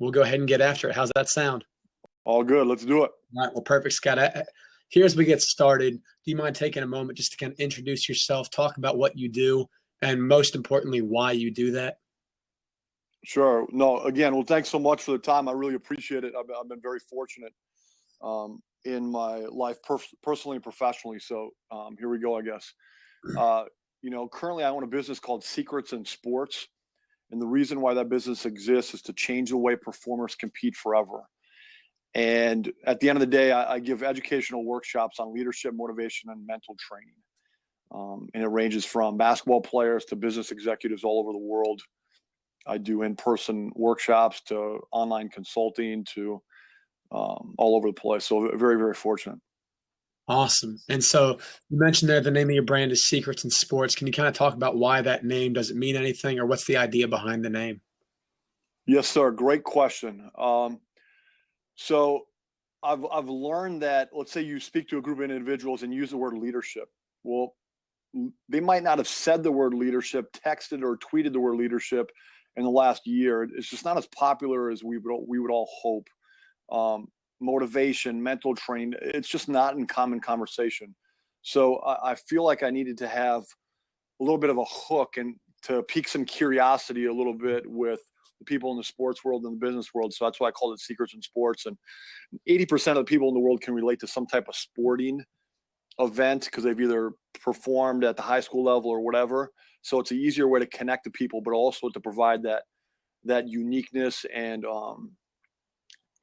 we'll go ahead and get after it. How's that sound? All good. Let's do it. All right. Well, perfect, Scott. Here as we get started, do you mind taking a moment just to kind of introduce yourself, talk about what you do, and most importantly, why you do that? Sure. No, again, well, thanks so much for the time. I really appreciate it. I've been very fortunate in my life, personally and professionally. So here we go, I guess. Currently I own a business called Secrets in Sports. And the reason why that business exists is to change the way performers compete forever. And at the end of the day, I give educational workshops on leadership, motivation, and mental training. And it ranges from basketball players to business executives all over the world. I do in-person workshops to online consulting to all over the place. So very, very fortunate. Awesome. And so you mentioned there the name of your brand is Secrets in Sports. Can you kind of talk about why that name? Does it mean anything, or what's the idea behind the name? Yes, sir. Great question. So I've learned that, let's say you speak to a group of individuals and use the word leadership. Well, they might not have said the word leadership, texted or tweeted the word leadership in the last year. It's just not as popular as we would all hope. Motivation, mental training, it's just not in common conversation. So I feel like I needed to have a little bit of a hook and to pique some curiosity a little bit with the people in the sports world and the business world. So that's why I called it Secrets in Sports. And 80% of the people in the world can relate to some type of sporting event because they've either performed at the high school level or whatever. So it's an easier way to connect to people, but also to provide that uniqueness and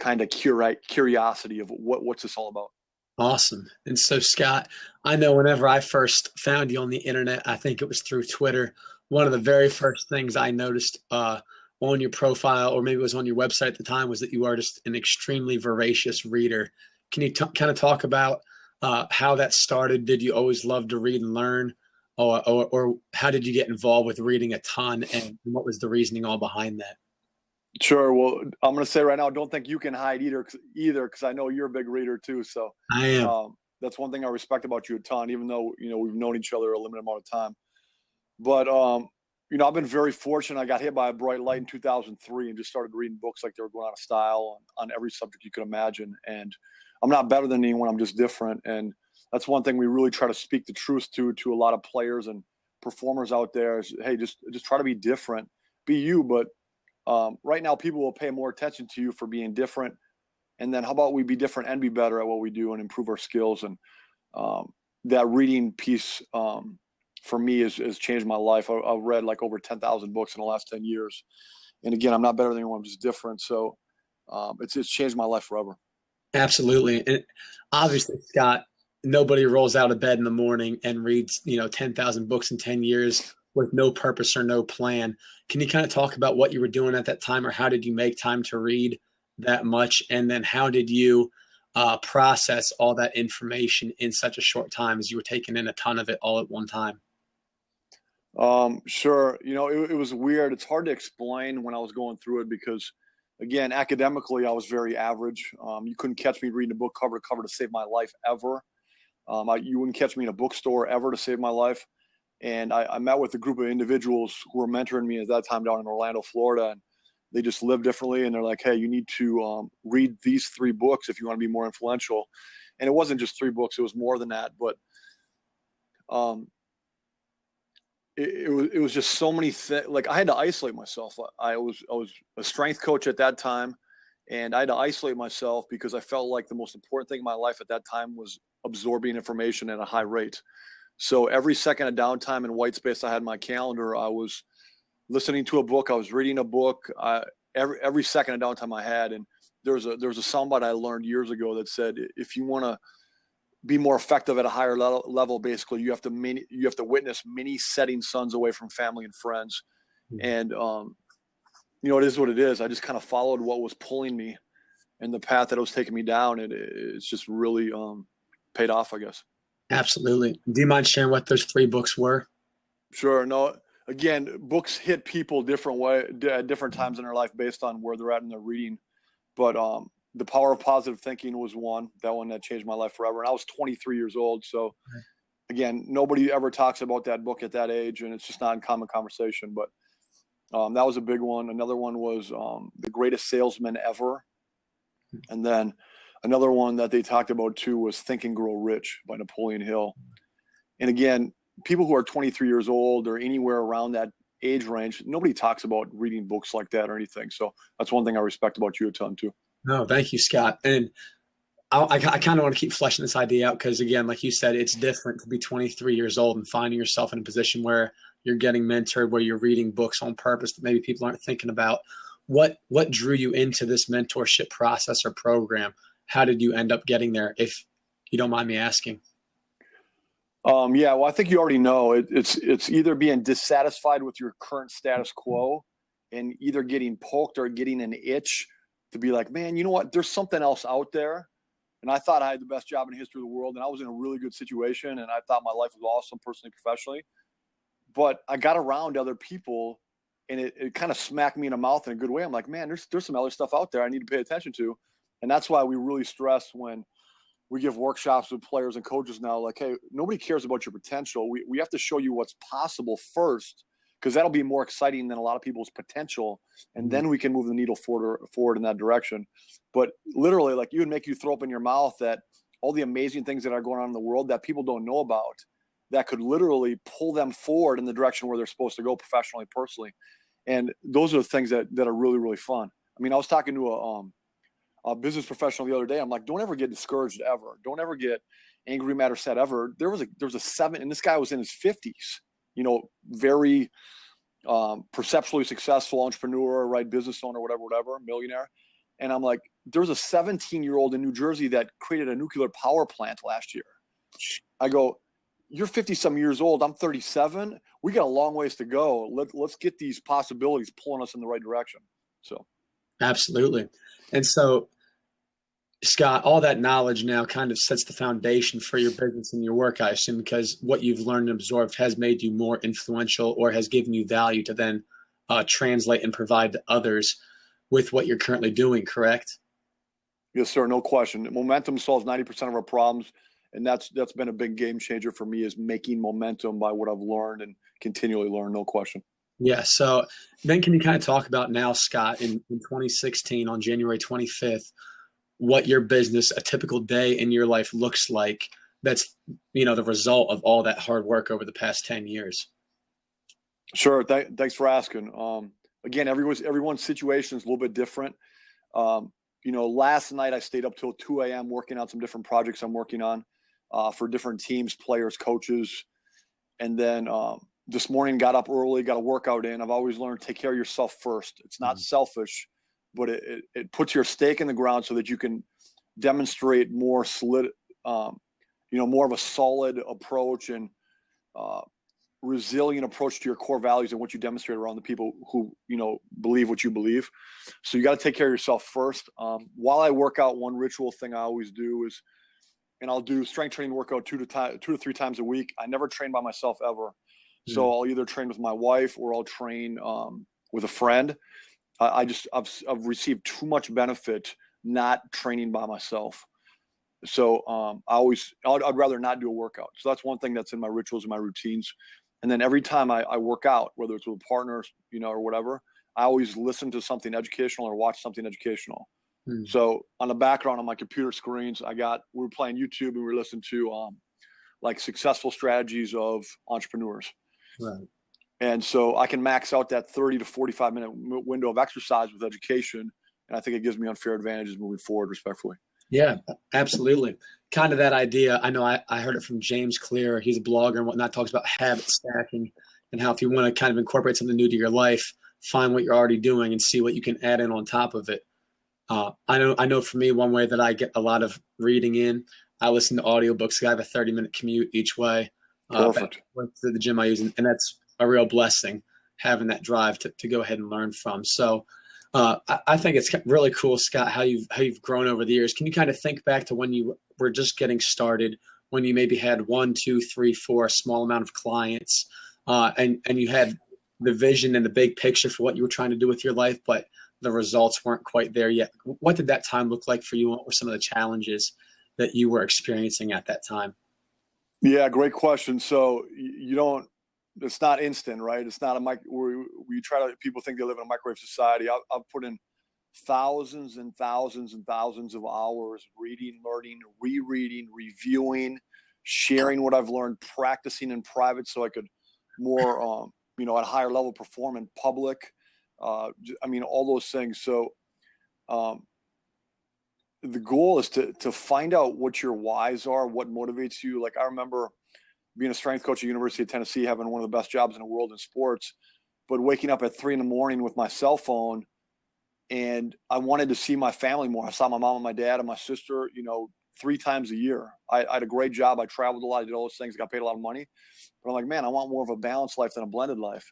kind of curiosity of what's this all about. Awesome. And so, Scott, I know whenever I first found you on the internet, I think it was through Twitter, one of the very first things I noticed on your profile, or maybe it was on your website at the time, was that you are just an extremely voracious reader. Can you kind of talk about how that started? Did you always love to read and learn? Or how did you get involved with reading a ton, and what was the reasoning all behind that? Sure. Well, I'm going to say right now, I don't think you can hide either because I know you're a big reader too. So I am. That's one thing I respect about you a ton, even though, we've known each other a limited amount of time. But, I've been very fortunate. I got hit by a bright light in 2003 and just started reading books like they were going out of style on every subject you could imagine. And I'm not better than anyone. I'm just different. And that's one thing we really try to speak the truth to a lot of players and performers out there is, hey, just try to be different, be you. But right now, people will pay more attention to you for being different. And then how about we be different and be better at what we do and improve our skills? And that reading piece for me has changed my life. I've read like over 10,000 books in the last 10 years. And again, I'm not better than anyone. I'm just different. So it's changed my life forever. Absolutely. And obviously, Scott, nobody rolls out of bed in the morning and reads, 10,000 books in 10 years with no purpose or no plan. Can you kind of talk about what you were doing at that time, or how did you make time to read that much? And then how did you process all that information in such a short time, as you were taking in a ton of it all at one time? Sure. It was weird. It's hard to explain when I was going through it because, again, academically, I was very average. You couldn't catch me reading a book cover to cover to save my life ever. You wouldn't catch me in a bookstore ever to save my life. And I met with a group of individuals who were mentoring me at that time down in Orlando, Florida, and they just live differently. And they're like, hey, you need to read these 3 books if you want to be more influential. And it wasn't just 3 books. It was more than that. But it was just so many things. Like I had to isolate myself. I was a strength coach at that time, and I had to isolate myself because I felt like the most important thing in my life at that time was absorbing information at a high rate. So every second of downtime and white space I had in my calendar, I was listening to a book. I was reading a book. Every second of downtime I had. And there was a soundbite I learned years ago that said, if you want to be more effective at a higher level, basically you have to witness many setting suns away from family and friends. And, it is what it is. I just kind of followed what was pulling me and the path that it was taking me down. And it's just really paid off, I guess. Absolutely. Do you mind sharing what those 3 books were? Sure. No, again, books hit people different way at different times in their life based on where they're at in their reading. But The Power of Positive Thinking was one that changed my life forever. And I was 23 years old. So again, nobody ever talks about that book at that age, and it's just not in common conversation. But That was a big one. Another one was The Greatest Salesman Ever. And then another one that they talked about too was Think and Grow Rich by Napoleon Hill. And again, people who are 23 years old or anywhere around that age range, nobody talks about reading books like that or anything. So that's one thing I respect about you a ton too. No, thank you, Scott. And I kind of want to keep fleshing this idea out because, again, like you said, it's different to be 23 years old and finding yourself in a position where you're getting mentored, where you're reading books on purpose that maybe people aren't thinking about. What drew you into this mentorship process or program? How did you end up getting there, if you don't mind me asking? Yeah, well, I think you already know it's either being dissatisfied with your current status quo and either getting poked or getting an itch to be like, man, you know what? There's something else out there. And I thought I had the best job in the history of the world, and I was in a really good situation, and I thought my life was awesome personally, professionally. But I got around other people, and it kind of smacked me in the mouth in a good way. I'm like, man, there's some other stuff out there I need to pay attention to. And that's why we really stress when we give workshops with players and coaches now, like, hey, nobody cares about your potential. We have to show you what's possible first, because that'll be more exciting than a lot of people's potential. And then we can move the needle forward in that direction. But literally, like, it would make you throw up in your mouth that all the amazing things that are going on in the world that people don't know about, that could literally pull them forward in the direction where they're supposed to go professionally, personally. And those are the things that are really, really fun. I mean, I was talking to a business professional the other day. I'm like, don't ever get discouraged ever. Don't ever get angry, mad, or sad ever. There was a seven, and this guy was in his 50s, very perceptually successful entrepreneur, right? Business owner, whatever, millionaire. And I'm like, there's a 17-year-old in New Jersey that created a nuclear power plant last year. I go, you're 50 some years old. I'm 37. We got a long ways to go. Let's get these possibilities pulling us in the right direction. So. Absolutely. And so, Scott, all that knowledge now kind of sets the foundation for your business and your work, I assume, because what you've learned and absorbed has made you more influential or has given you value to then translate and provide to others with what you're currently doing, correct? Yes, sir. No question. Momentum solves 90% of our problems. And that's been a big game changer for me, is making momentum by what I've learned and continually learn. No question. Yeah. So then can you kind of talk about now, Scott, in 2016 on January 25th, what your business, a typical day in your life looks like that's, the result of all that hard work over the past 10 years? Sure. Thanks for asking. Again, everyone's situation is a little bit different. Last night I stayed up till 2 a.m. working on some different projects I'm working on for different teams, players, coaches. And then this morning got up early, got a workout in. I've always learned to take care of yourself first. It's not selfish, but it puts your stake in the ground so that you can demonstrate more solid, more of a solid approach and resilient approach to your core values and what you demonstrate around the people who, believe what you believe. So you got to take care of yourself first. While I work out, one ritual thing I always do is, and I'll do strength training workout 2 to 3 times a week. I never train by myself ever. So I'll either train with my wife or I'll train with a friend. I've received too much benefit not training by myself. So I'd rather not do a workout. So that's one thing that's in my rituals and my routines. And then every time I work out, whether it's with a partner, or whatever, I always listen to something educational or watch something educational. So on the background on my computer screens, we were playing YouTube and we were listening to like successful strategies of entrepreneurs. Right. And so I can max out that 30 to 45 minute window of exercise with education. And I think it gives me unfair advantages moving forward, respectfully. Yeah, absolutely. Kind of that idea. I know I heard it from James Clear. He's a blogger and whatnot, talks about habit stacking and how if you want to kind of incorporate something new to your life, find what you're already doing and see what you can add in on top of it. I know for me, one way that I get a lot of reading in, I listen to audiobooks. I have a 30-minute commute each way. Perfect. To the gym I use, and that's a real blessing, having that drive to go ahead and learn from. So I think it's really cool, Scott, how you've grown over the years. Can you kind of think back to when you were just getting started, when you maybe had 1, 2, 3, 4, a small amount of clients, and you had the vision and the big picture for what you were trying to do with your life, but the results weren't quite there yet. What did that time look like for you? What were some of the challenges that you were experiencing at that time? Yeah, great question. So you don't it's not instant, right? It's not a mic where we try to, people think they live in a microwave society. I've put in thousands and thousands and thousands of hours reading, learning, rereading, reviewing, sharing what I've learned, practicing in private so I could more, at a higher level perform in public. All those things. So the goal is to find out what your whys are, what motivates you. Like I remember being a strength coach at the University of Tennessee, having one of the best jobs in the world in sports, but waking up at 3 a.m. with my cell phone, and I wanted to see my family more. I saw my mom and my dad and my sister, 3 times a year. I had a great job. I traveled a lot. I did all those things, got paid a lot of money. But I'm like, man, I want more of a balanced life than a blended life.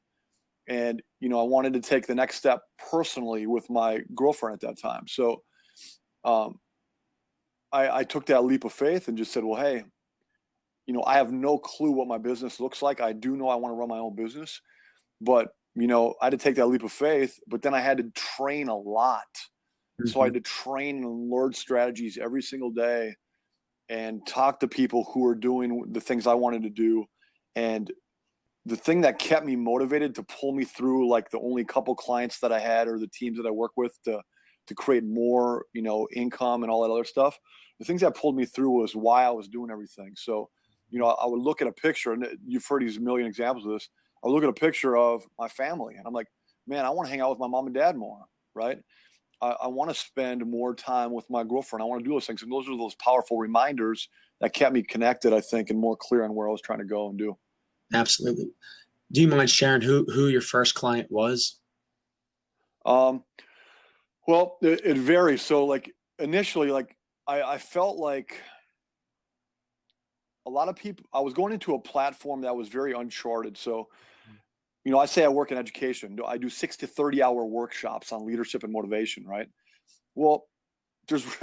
And, I wanted to take the next step personally with my girlfriend at that time. So I took that leap of faith and just said, well, hey, I have no clue what my business looks like. I do know I want to run my own business, but, I had to take that leap of faith, but then I had to train a lot. Mm-hmm. So I had to train and learn strategies every single day and talk to people who are doing the things I wanted to do. And the thing that kept me motivated to pull me through, like the only couple clients that I had or the teams that I work with to create more, income and all that other stuff, the things that pulled me through was why I was doing everything. So, I would look at a picture, and you've heard these million examples of this. I would look at a picture of my family and I'm like, man, I want to hang out with my mom and dad more, right? I want to spend more time with my girlfriend. I want to do those things. And those are those powerful reminders that kept me connected, I think, and more clear on where I was trying to go and do. Absolutely. Do you mind sharing who your first client was? Well, it varies. So like initially, like I felt like a lot of people, I was going into a platform that was very uncharted. So, I say I work in education. I do 6 to 30-hour workshops on leadership and motivation, right? Well,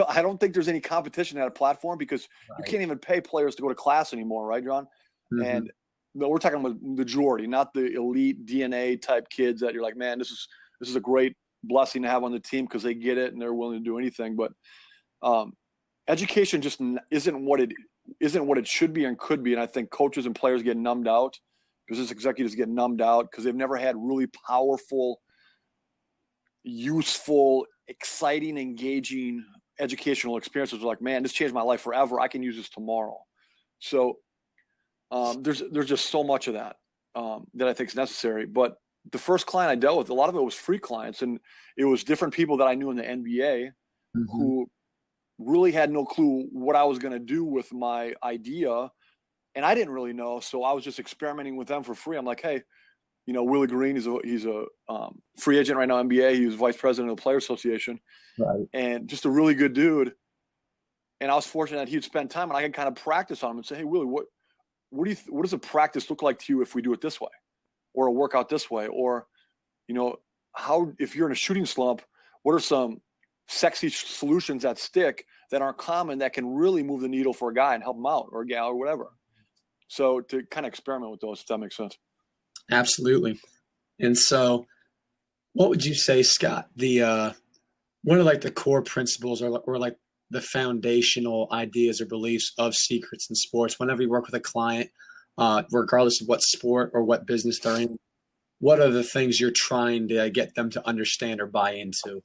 I don't think there's any competition at a platform because you can't even pay players to go to class anymore, right, John? Mm-hmm. And we're talking about the majority, not the elite DNA type kids that you're like, man, this is a great blessing to have on the team because they get it and they're willing to do anything. But education just isn't what it should be and could be. And I think coaches and players get numbed out. Business executives get numbed out because they've never had really powerful, useful, exciting, engaging educational experiences. They're like, man, this changed my life forever. I can use this tomorrow. So there's just so much of that that I think is necessary. But the first client I dealt with, a lot of it was free clients, and it was different people that I knew in the NBA mm-hmm. who really had no clue what I was going to do with my idea. And I didn't really know. So I was just experimenting with them for free. I'm like, hey, Willie Green, he's a free agent right now, NBA. He was vice president of the Players Association. Right. And just a really good dude. And I was fortunate that he'd spend time and I could kind of practice on him and say, hey, Willie, what does a practice look like to you if we do it this way, or a workout this way? Or, how, if you're in a shooting slump, what are some sexy solutions that stick that aren't common that can really move the needle for a guy and help him out, or a gal, or whatever? So to kind of experiment with those, if that makes sense. Absolutely. And so what would you say, Scott, one of like the core principles or like the foundational ideas or beliefs of secrets in sports, whenever you work with a client, regardless of what sport or what business they're in, what are the things you're trying to get them to understand or buy into?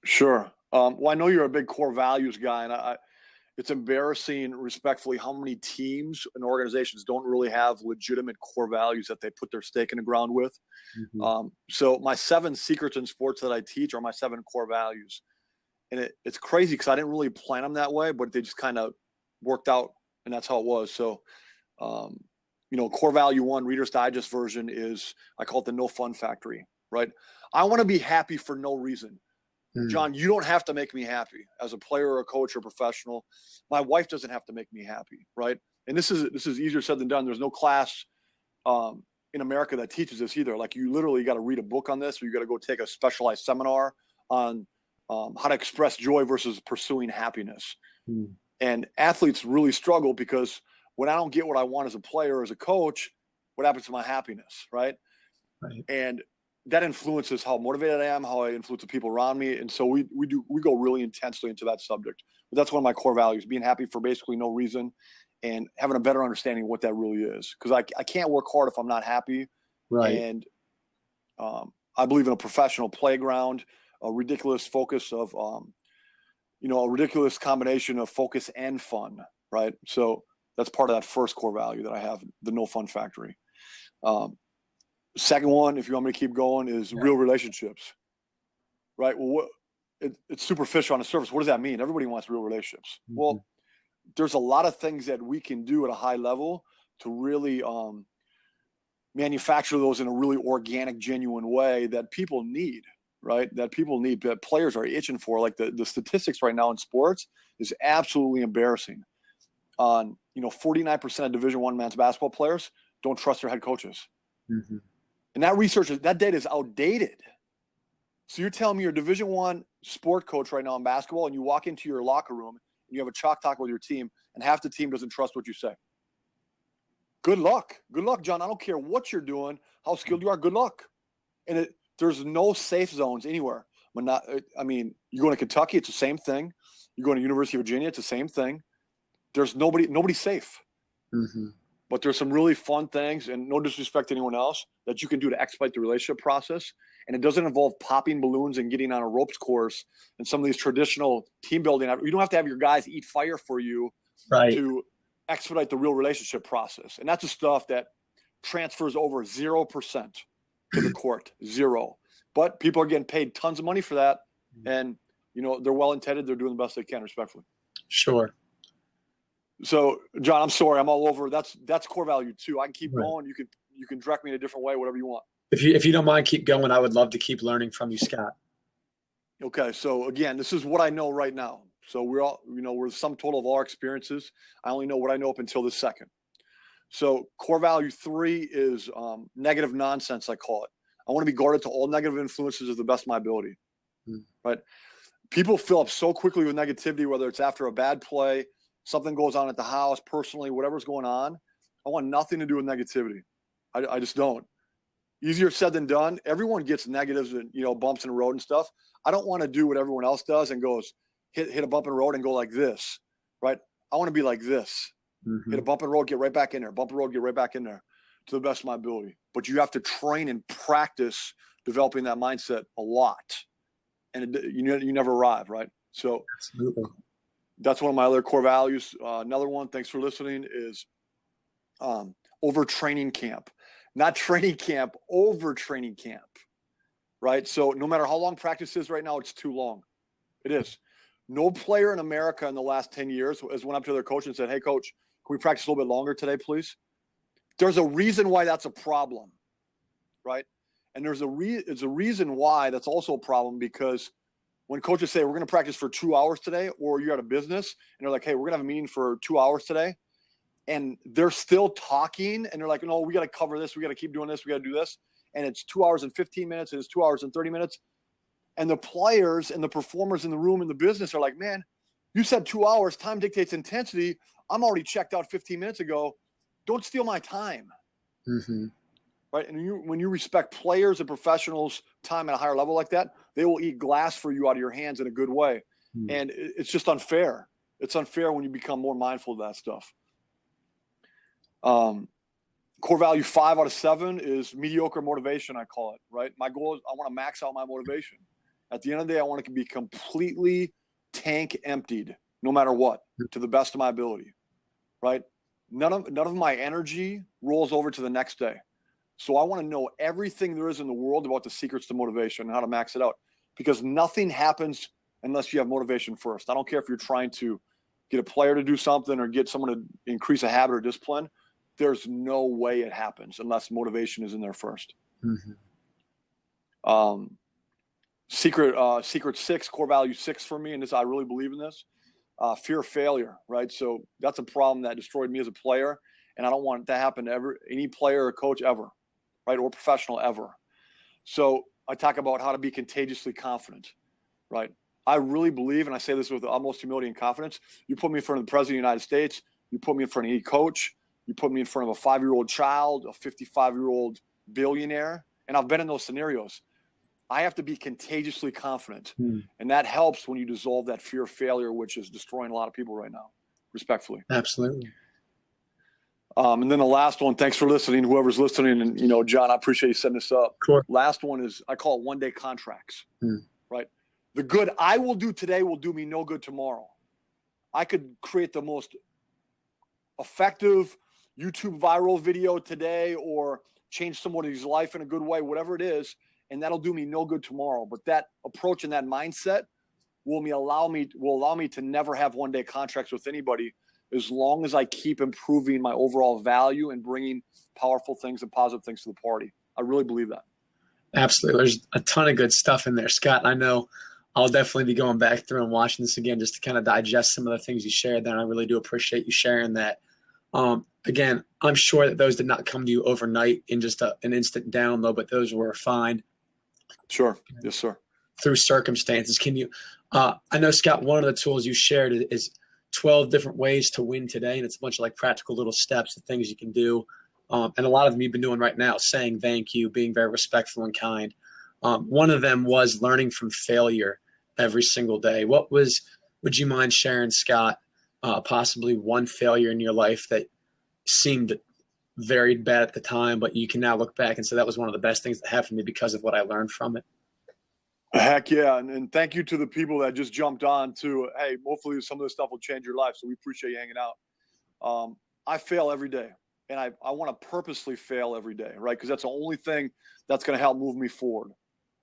Sure. Well, I know you're a big core values guy, and it's embarrassing, respectfully, how many teams and organizations don't really have legitimate core values that they put their stake in the ground with. Mm-hmm. So my 7 secrets in sports that I teach are my 7 core values. And it's crazy because I didn't really plan them that way, but they just kind of worked out, and that's how it was. So, core value 1, Reader's Digest version, is, I call it the no fun factory, right? I want to be happy for no reason. John, you don't have to make me happy as a player or a coach or a professional. My wife doesn't have to make me happy, right? And this is easier said than done. There's no class in America that teaches this either. Like, you literally got to read a book on this, or you got to go take a specialized seminar on how to express joy versus pursuing happiness. And athletes really struggle because when I don't get what I want as a player, as a coach, what happens to my happiness, right? And that influences how motivated I am, how I influence the people around me. And so we go really intensely into that subject. But that's one of my core values, being happy for basically no reason. and having a better understanding of what that really is. Because I can't work hard if I'm not happy. Right. And I believe in a professional playground, a ridiculous focus of, a ridiculous combination of focus and fun, right? So that's part of that first core value that I have, the no fun factory. Second one, if you want me to keep going, is real relationships, right? Well, it's superficial on the surface. What does that mean? Everybody wants real relationships. Mm-hmm. Well, there's a lot of things that we can do at a high level to really manufacture those in a really organic, genuine way that people need, right? That people need, that players are itching for. Like the statistics right now in sports is absolutely embarrassing. 49% of Division I men's basketball players don't trust their head coaches. Mm-hmm. And that research, that data is outdated. So you're telling me you're a Division I sport coach right now in basketball, and you walk into your locker room and you have a chalk talk with your team, and half the team doesn't trust what you say. Good luck. Good luck, John. I don't care what you're doing, how skilled you are. Good luck. And there's no safe zones anywhere. You go to Kentucky, it's the same thing. You go to University of Virginia, it's the same thing. There's nobody's safe. Mm-hmm. But there's some really fun things, and no disrespect to anyone else, that you can do to expedite the relationship process. And it doesn't involve popping balloons and getting on a ropes course and some of these traditional team building. You don't have to have your guys eat fire for you to expedite the real relationship process. And that's the stuff that transfers over 0% to the court. 0. But people are getting paid tons of money for that. And, they're well-intended. They're doing the best they can, respectfully. Sure. So, John, I'm sorry, I'm all over. That's core value too. I can keep going. You can direct me in a different way, whatever you want. If you don't mind, keep going. I would love to keep learning from you, Scott. Okay, so again, this is what I know right now. So we're all, we're the sum total of all our experiences. I only know what I know up until this second. So core value 3 is negative nonsense, I call it. I want to be guarded to all negative influences of the best of my ability. Right? People fill up so quickly with negativity, whether it's after a bad play, something goes on at the house, personally, whatever's going on. I want nothing to do with negativity. I just don't. Easier said than done. Everyone gets negatives and, bumps in the road and stuff. I don't want to do what everyone else does and goes, hit a bump in the road and go like this, right? I want to be like this. Mm-hmm. Hit a bump in the road, get right back in there. Bump in the road, get right back in there to the best of my ability. But you have to train and practice developing that mindset a lot. And you never arrive, right? So absolutely. That's one of my other core values. Another one, thanks for listening, is overtraining camp. Not training camp, overtraining camp, right? So no matter how long practice is right now, it's too long. It is. No player in America in the last 10 years has went up to their coach and said, hey, coach, can we practice a little bit longer today, please? There's a reason why that's a problem, right? And there's a reason why that's also a problem, because when coaches say, we're going to practice for 2 hours today, or you're at a business and they're like, hey, we're going to have a meeting for 2 hours today, and they're still talking and they're like, no, we got to cover this. We got to keep doing this. We got to do this. And it's 2 hours and 15 minutes. And it's 2 hours and 30 minutes. And the players and the performers in the room in the business are like, man, you said 2 hours. Time dictates intensity. I'm already checked out 15 minutes ago. Don't steal my time. Mm-hmm. Right. And when you respect players and professionals' time at a higher level like that, they will eat glass for you out of your hands in a good way. Mm-hmm. And it's just unfair. It's unfair when you become more mindful of that stuff. Core value 5 out of 7 is mediocre motivation, I call it, right? My goal is I want to max out my motivation. At the end of the day, I want it to be completely tank emptied, no matter what, to the best of my ability, right? None of my energy rolls over to the next day. So I want to know everything there is in the world about the secrets to motivation and how to max it out, because nothing happens unless you have motivation first. I don't care if you're trying to get a player to do something or get someone to increase a habit or discipline. There's no way it happens unless motivation is in there first. Mm-hmm. Secret 6, core value 6 for me, and this, I really believe in this, fear of failure, right? So that's a problem that destroyed me as a player, and I don't want it to happen to any player or coach ever, right, or professional ever. So I talk about how to be contagiously confident, right? I really believe, and I say this with the utmost humility and confidence, you put me in front of the President of the United States, you put me in front of any coach, you put me in front of a 5-year-old child, a 55-year-old billionaire, and I've been in those scenarios. I have to be contagiously confident. And that helps when you dissolve that fear of failure, which is destroying a lot of people right now, respectfully. Absolutely. And then the last one, thanks for listening, whoever's listening. And, John, I appreciate you setting this up. Cool. Last one is, I call it one-day contracts, Hmm. right? The good I will do today will do me no good tomorrow. I could create the most effective YouTube viral video today or change somebody's life in a good way, whatever it is, and that'll do me no good tomorrow. But that approach and that mindset will allow me to never have one-day contracts with anybody, as long as I keep improving my overall value and bringing powerful things and positive things to the party. I really believe that. Absolutely. There's a ton of good stuff in there, Scott. I know I'll definitely be going back through and watching this again just to kind of digest some of the things you shared there. And I really do appreciate you sharing that. Again, I'm sure that those did not come to you overnight in just an instant download, but those were refined. Sure. Yes, sir. Through circumstances. Can you, I know, Scott, one of the tools you shared is 12 different ways to win today. And it's a bunch of like practical little steps of things you can do. And a lot of them you've been doing right now, saying thank you, being very respectful and kind. One of them was learning from failure every single day. Would you mind sharing, Scott, possibly one failure in your life that seemed very bad at the time, but you can now look back and say that was one of the best things that happened to me because of what I learned from it? Heck yeah. And thank you to the people that just jumped on to, hey, hopefully some of this stuff will change your life. So we appreciate you hanging out. I fail every day, and I want to purposely fail every day, right? Because that's the only thing that's going to help move me forward.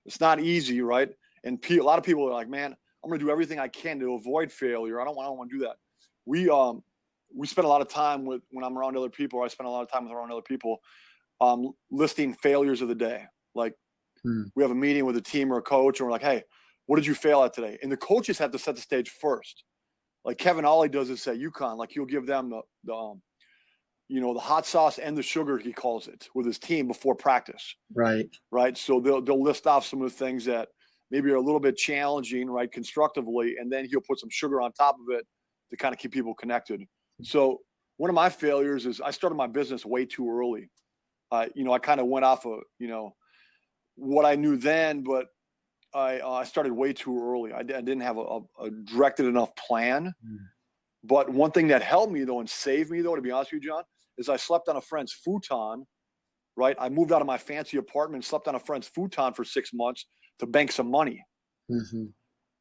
It's not easy, right? And a lot of people are like, man, I'm going to do everything I can to avoid failure. I don't want to do that. We spend a lot of time when I'm around other people, or I spend a lot of time around other people, listing failures of the day. Like, we have a meeting with a team or a coach, and we're like, hey, what did you fail at today? And the coaches have to set the stage first. Like Kevin Ollie does this at UConn. Like, he'll give them the hot sauce and the sugar, he calls it, with his team before practice. Right. Right. So they'll list off some of the things that maybe are a little bit challenging, right, constructively, and then he'll put some sugar on top of it to kind of keep people connected. So one of my failures is I started my business way too early. I kind of went off of, what I knew then, but I started way too early. I didn't have a directed enough plan. But one thing that helped me, though, and saved me, though, to be honest with you, John, is I slept on a friend's futon, right? I moved out of my fancy apartment, slept on a friend's futon for 6 months to bank some money. Mm-hmm.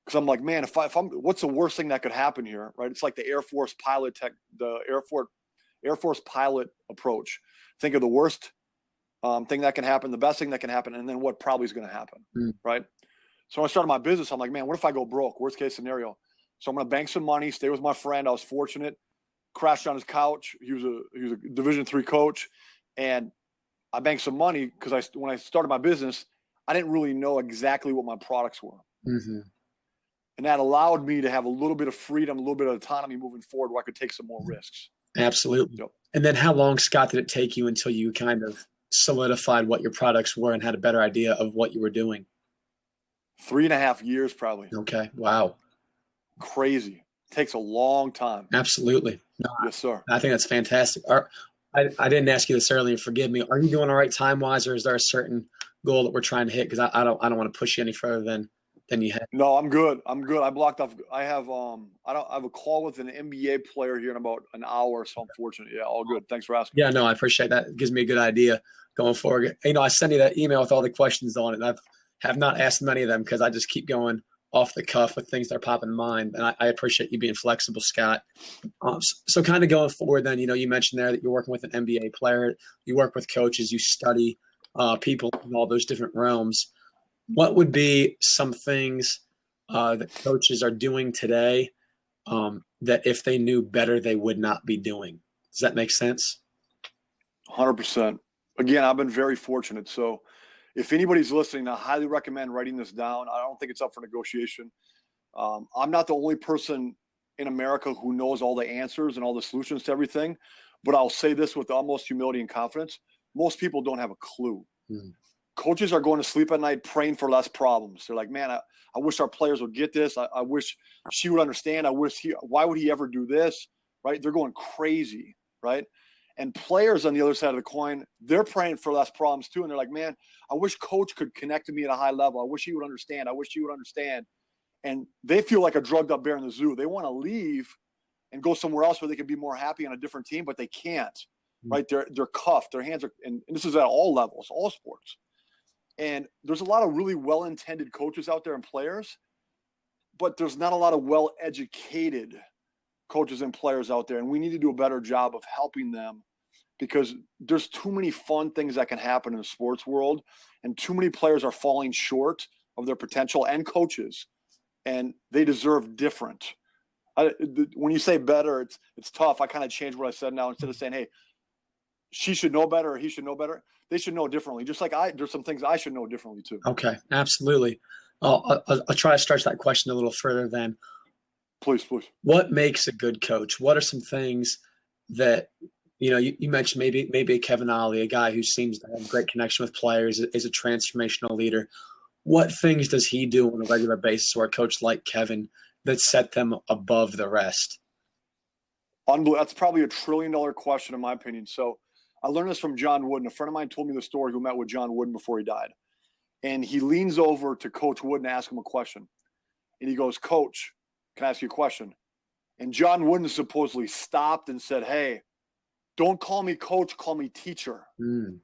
Because I'm like, man, if I'm, what's the worst thing that could happen here, right? It's like the Air Force pilot Air Force pilot approach. Think of the worst thing that can happen, the best thing that can happen, and then what probably is going to happen, right? So when I started my business, I'm like, man, what if I go broke? Worst case scenario. So I'm going to bank some money, stay with my friend. I was fortunate, crashed on his couch. He was a Division III coach, and I banked some money because when I started my business, I didn't really know exactly what my products were. Mm-hmm. And that allowed me to have a little bit of freedom, a little bit of autonomy moving forward where I could take some more risks. Absolutely. Yep. And then how long, Scott, did it take you until you kind of solidified what your products were and had a better idea of what you were doing? 3.5 years, probably. Okay. Wow. Crazy. Takes a long time. Absolutely. No, yes, sir. I think that's fantastic. I didn't ask you this earlier. Forgive me. Are you doing all right time-wise, or is there a certain goal that we're trying to hit? Because I don't want to push you any further than you have. No, I'm good. I blocked off. I have I have a call with an NBA player here in about an hour, so I'm fortunate. Yeah, all good. Thanks for asking. Yeah, no, I appreciate that. It gives me a good idea going forward. I sent you that email with all the questions on it, and I have not asked many of them because I just keep going off the cuff with things that are popping in mind. And I appreciate you being flexible, Scott. So kind of going forward then, you mentioned there that you're working with an NBA player, you work with coaches, you study people in all those different realms. What would be some things that coaches are doing today that if they knew better, they would not be doing? Does that make sense? 100%. Again, I've been very fortunate. So if anybody's listening, I highly recommend writing this down. I don't think it's up for negotiation. I'm not the only person in America who knows all the answers and all the solutions to everything, but I'll say this with the utmost humility and confidence. Most people don't have a clue. Coaches are going to sleep at night praying for less problems. They're like, man, I wish our players would get this. I wish she would understand. Why would he ever do this? Right? They're going crazy, right? And players on the other side of the coin, they're praying for less problems too. And they're like, man, I wish coach could connect to me at a high level. I wish he would understand. I wish he would understand. And they feel like a drugged up bear in the zoo. They want to leave and go somewhere else where they can be more happy on a different team, but they can't right? They're cuffed, their hands are, and this is at all levels, all sports. And there's a lot of really well-intended coaches out there and players, but there's not a lot of well-educated coaches and players out there. And we need to do a better job of helping them, because there's too many fun things that can happen in the sports world, and too many players are falling short of their potential, and coaches, and they deserve different. When you say better, it's tough. I kind of changed what I said now. Instead of saying, hey, she should know better or he should know better, they should know differently. Just like there's some things I should know differently too. Okay, absolutely. I'll try to stretch that question a little further then. Please. What makes a good coach? What are some things that, you mentioned maybe a Kevin Ollie, a guy who seems to have a great connection with players, is a transformational leader. What things does he do on a regular basis, or a coach like Kevin, that set them above the rest? That's probably $1 trillion question in my opinion. So I learned this from John Wooden. A friend of mine told me the story, who met with John Wooden before he died. And he leans over to Coach Wooden and asks him a question. And he goes, Coach, can I ask you a question? And John Wooden supposedly stopped and said, hey, don't call me coach, call me teacher. Mm.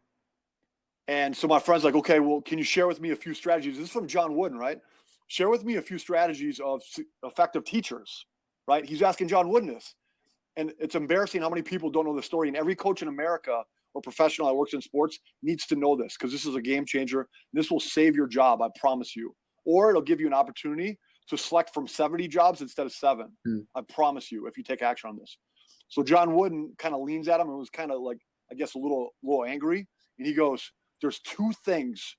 And so my friend's like, okay, well, can you share with me a few strategies? This is from John Wooden, right? Share with me a few strategies of effective teachers, right? He's asking John Wooden this. And it's embarrassing how many people don't know the story. And every coach in America or professional that works in sports needs to know this, because this is a game changer. This will save your job, I promise you. Or it'll give you an opportunity to select from 70 jobs instead of 7. Mm. I promise you, if you take action on this. So John Wooden kind of leans at him and was kind of like, I guess, a little angry. And he goes, there's 2 things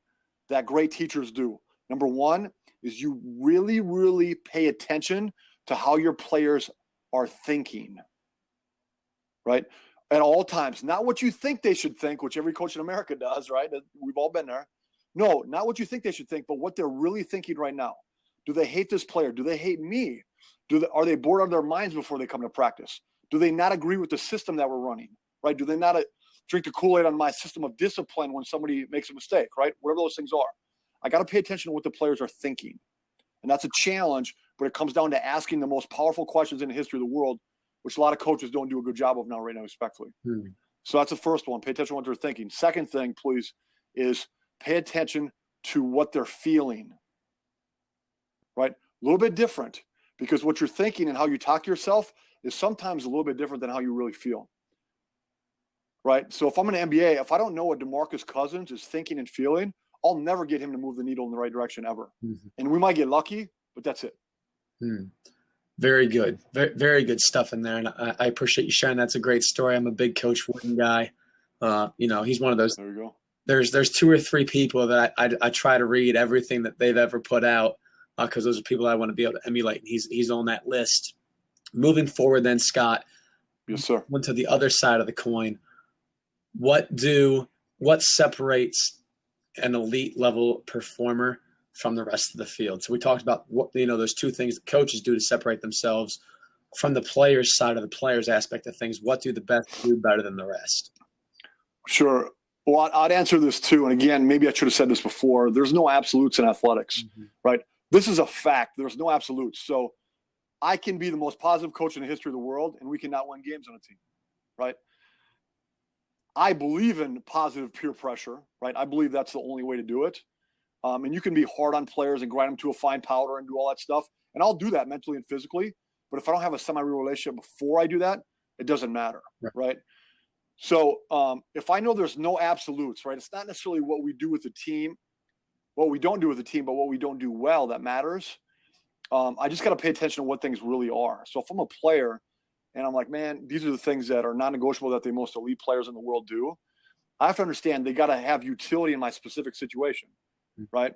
that great teachers do. Number 1 is you really, really pay attention to how your players are thinking, right? At all times. Not what you think they should think, which every coach in America does, right? We've all been there. No, not what you think they should think, but what they're really thinking right now. Do they hate this player? Do they hate me? Are they bored out of their minds before they come to practice? Do they not agree with the system that we're running, right? Do they not drink the Kool-Aid on my system of discipline when somebody makes a mistake, right? Whatever those things are. I got to pay attention to what the players are thinking. And that's a challenge, but it comes down to asking the most powerful questions in the history of the world, which a lot of coaches don't do a good job of now, right now, respectfully. So that's the first one. Pay attention to what they're thinking. Second thing, please, is pay attention to what they're feeling, right? A little bit different, because what you're thinking and how you talk to yourself is sometimes a little bit different than how you really feel, right? So if I'm an NBA, if I don't know what DeMarcus Cousins is thinking and feeling, I'll never get him to move the needle in the right direction ever. Mm-hmm. And we might get lucky, but that's it. Very good. Very, very good stuff in there. And I appreciate you sharing. That's a great story. I'm a big Coach Wooden guy. He's one of those. There you go. There's 2 or 3 people that I try to read everything that they've ever put out, because those are people I want to be able to emulate. He's on that list. Moving forward then, Scott. Yes, sir. Went to the other side of the coin. What separates an elite level performer from the rest of the field? So we talked about what those 2 things that coaches do to separate themselves from the players' side, of the players' aspect of things. What do the best do better than the rest? Sure. Well, I'd answer this too. And again, maybe I should have said this before. There's no absolutes in athletics, right? This is a fact. There's no absolutes. So I can be the most positive coach in the history of the world, and we cannot win games on a team, right? I believe in positive peer pressure, right? I believe that's the only way to do it. And you can be hard on players and grind them to a fine powder and do all that stuff. And I'll do that mentally and physically. But if I don't have a semi-real relationship before I do that, it doesn't matter, right? So if I know there's no absolutes, right? It's not necessarily what we do with the team, what we don't do with the team, but what we don't do well that matters. I just got to pay attention to what things really are. So if I'm a player and I'm like, man, these are the things that are non-negotiable that the most elite players in the world do, I have to understand they got to have utility in my specific situation, right?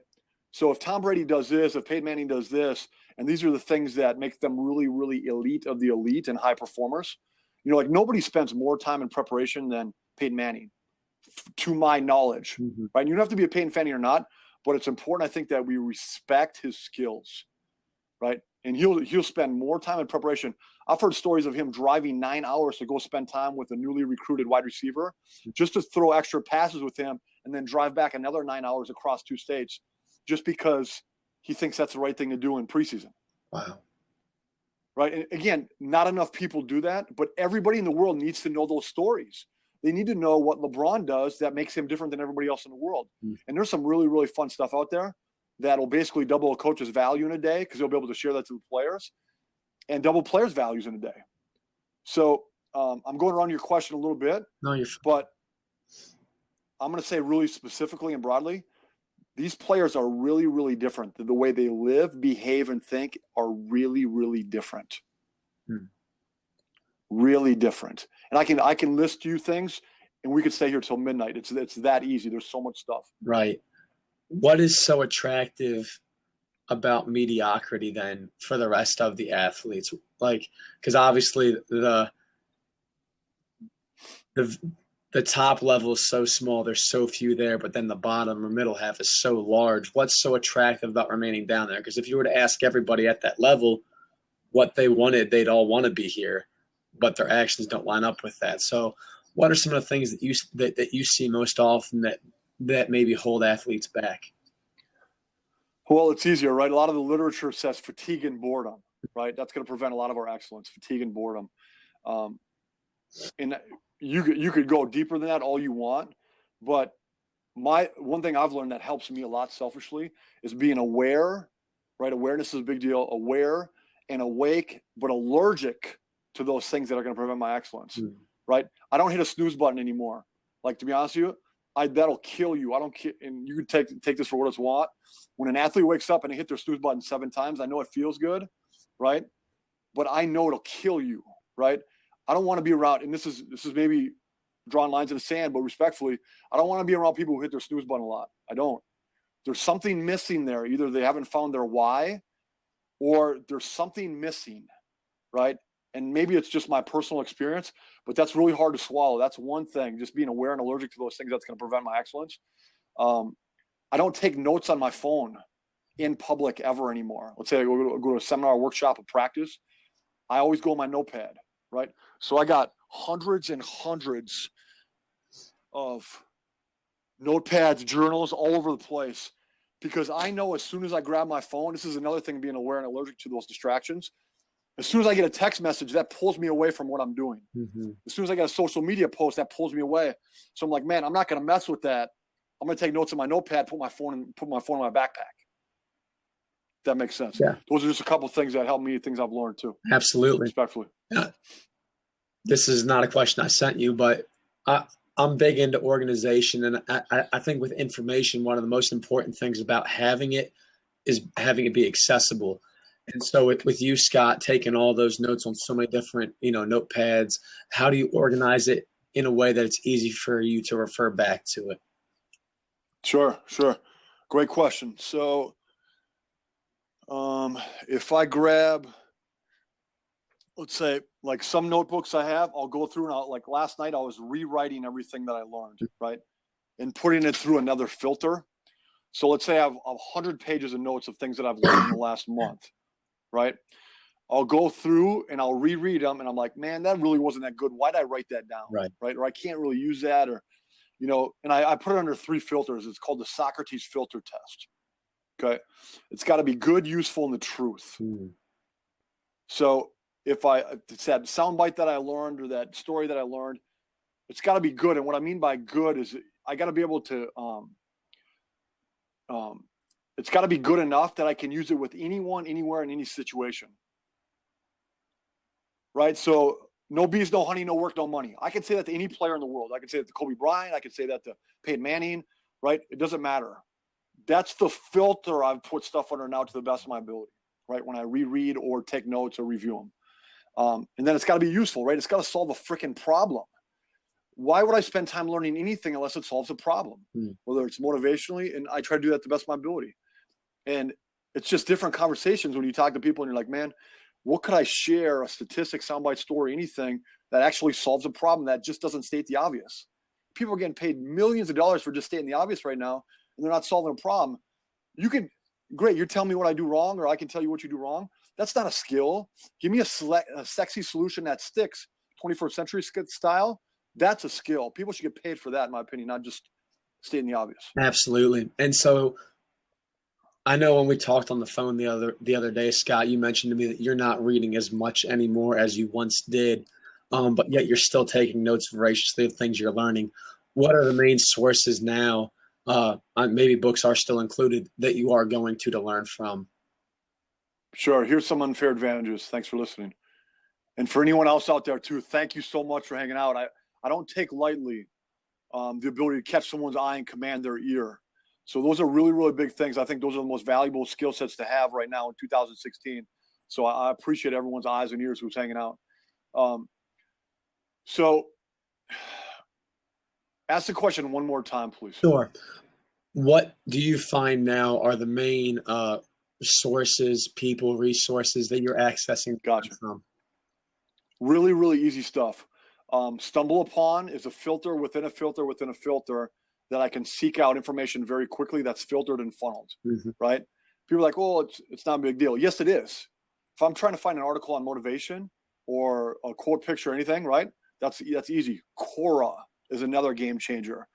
So if Tom Brady does this, if Peyton Manning does this, and these are the things that make them really, really elite of the elite and high performers, like nobody spends more time in preparation than Peyton Manning, to my knowledge, right? You don't have to be a Peyton fan or not, but it's important, I think, that we respect his skills, right? And he'll spend more time in preparation. I've heard stories of him driving 9 hours to go spend time with a newly recruited wide receiver just to throw extra passes with him and then drive back another 9 hours across 2 states just because he thinks that's the right thing to do in preseason. Wow. Right. And again, not enough people do that, but everybody in the world needs to know those stories. They need to know what LeBron does that makes him different than everybody else in the world. Mm. And there's some really, really fun stuff out there that'll basically double a coach's value in a day because they'll be able to share that to the players, and double players' values in a day. So I'm going around your question a little bit, but I'm going to say really specifically and broadly, these players are really, really different. The way they live, behave, and think are really, really different. Hmm. Really different. And I can list you things, and we could stay here till midnight. It's that easy. There's so much stuff. Right. What is so attractive about mediocrity then for the rest of the athletes? Like, because obviously the top level is so small, there's so few there, but then the bottom or middle half is so large. What's so attractive about remaining down there? Because if you were to ask everybody at that level what they wanted, they'd all want to be here, but their actions don't line up with that. So what are some of the things that you see most often that maybe hold athletes back? Well, it's easier, right? A lot of the literature says fatigue and boredom, right? That's going to prevent a lot of our excellence, fatigue and boredom. And you could go deeper than that all you want, but one thing I've learned that helps me a lot selfishly is being aware, right? Awareness is a big deal. Aware and awake, but allergic to those things that are going to prevent my excellence, right? I don't hit a snooze button anymore. Like, to be honest with you, that'll kill you. I don't care. And you can take this for what it's want. When an athlete wakes up and they hit their snooze button 7 times, I know it feels good, right? But I know it'll kill you, right? I don't want to be around, and this is maybe drawing lines in the sand, but respectfully, I don't want to be around people who hit their snooze button a lot. I don't. There's something missing there. Either they haven't found their why, or there's something missing, right? And maybe it's just my personal experience, but that's really hard to swallow. That's one thing, just being aware and allergic to those things that's going to prevent my excellence. I don't take notes on my phone in public ever anymore. Let's say I go to a seminar, workshop, a practice. I always go on my notepad, right? So I got hundreds and hundreds of notepads, journals all over the place, because I know as soon as I grab my phone, this is another thing, being aware and allergic to those distractions. As soon as I get a text message, that pulls me away from what I'm doing. Mm-hmm. As soon as I get a social media post, that pulls me away. So I'm like, man, I'm not going to mess with that. I'm going to take notes in my notepad, put my phone in my backpack. That makes sense. Yeah. Those are just a couple of things that help me, things I've learned too. Absolutely. Respectfully. Yeah. This is not a question I sent you, but I'm big into organization. And I think with information, one of the most important things about having it is having it be accessible. And so with you, Scott, taking all those notes on so many different, notepads, how do you organize it in a way that it's easy for you to refer back to it? Sure. Great question. So if I grab, let's say, like some notebooks I have, I'll go through and like last night I was rewriting everything that I learned, right? And putting it through another filter. So let's say I have 100 pages of notes of things that I've learned in the last month, right? I'll go through and I'll reread them and I'm like, man, that really wasn't that good. Why'd I write that down? Right? Or I can't really use that, or, and I put it under 3 filters. It's called the Socrates filter test. Okay. It's got to be good, useful, and the truth. So if it's that soundbite that I learned or that story that I learned, it's got to be good. And what I mean by good is I got to be able to, it's got to be good enough that I can use it with anyone, anywhere, in any situation. Right? So no bees, no honey, no work, no money. I can say that to any player in the world. I can say that to Kobe Bryant. I can say that to Peyton Manning, right? It doesn't matter. That's the filter I've put stuff under now to the best of my ability, right? When I reread or take notes or review them. And then it's got to be useful, right? It's got to solve a freaking problem. Why would I spend time learning anything unless it solves a problem? Whether it's motivationally, and I try to do that to the best of my ability. And it's just different conversations when you talk to people and you're like, man, what could I share, a statistic, soundbite, story, anything that actually solves a problem that just doesn't state the obvious? People are getting paid millions of dollars for just stating the obvious right now, and they're not solving a problem. Great, you're telling me what I do wrong, or I can tell you what you do wrong. That's not a skill. Give me a sexy solution that sticks, 21st century style. That's a skill. People should get paid for that, in my opinion, not just stating the obvious. Absolutely. And so I know when we talked on the phone the other day, Scott, you mentioned to me that you're not reading as much anymore as you once did. but yet you're still taking notes voraciously of things you're learning. What are the main sources now? Maybe books are still included that you are going to learn from. Sure. Here's some unfair advantages. Thanks for listening. And for anyone else out there too, thank you so much for hanging out. I don't take lightly the ability to catch someone's eye and command their ear. So those are really, really big things. I think those are the most valuable skill sets to have right now in 2016. So I appreciate everyone's eyes and ears who's hanging out. So ask the question one more time, please. Sure. What do you find now are the main sources, people, resources that you're accessing Gotcha. from? Really, really easy stuff. Stumble Upon is a filter within a filter within a filter that I can seek out information very quickly that's filtered and funneled, right? People are like, oh, it's not a big deal. Yes, it is. If I'm trying to find an article on motivation or a quote picture or anything, right? That's easy. Quora is another game changer.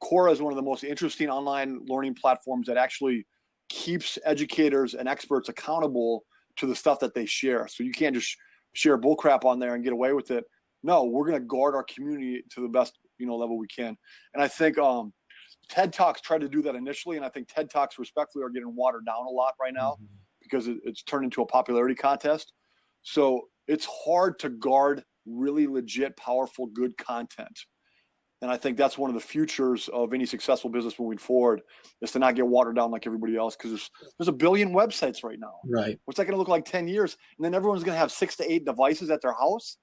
Quora is one of the most interesting online learning platforms that actually keeps educators and experts accountable to the stuff that they share. So you can't just share bullcrap on there and get away with it. No, we're going to guard our community to the best, level we can. And I think TED Talks tried to do that initially, and I think TED Talks respectfully are getting watered down a lot right now because it's turned into a popularity contest. So it's hard to guard really legit, powerful, good content. And I think that's one of the futures of any successful business moving forward is to not get watered down like everybody else, because there's a billion websites right now. Right. What's that going to look like 10 years? And then everyone's going to have 6 to 8 devices at their house.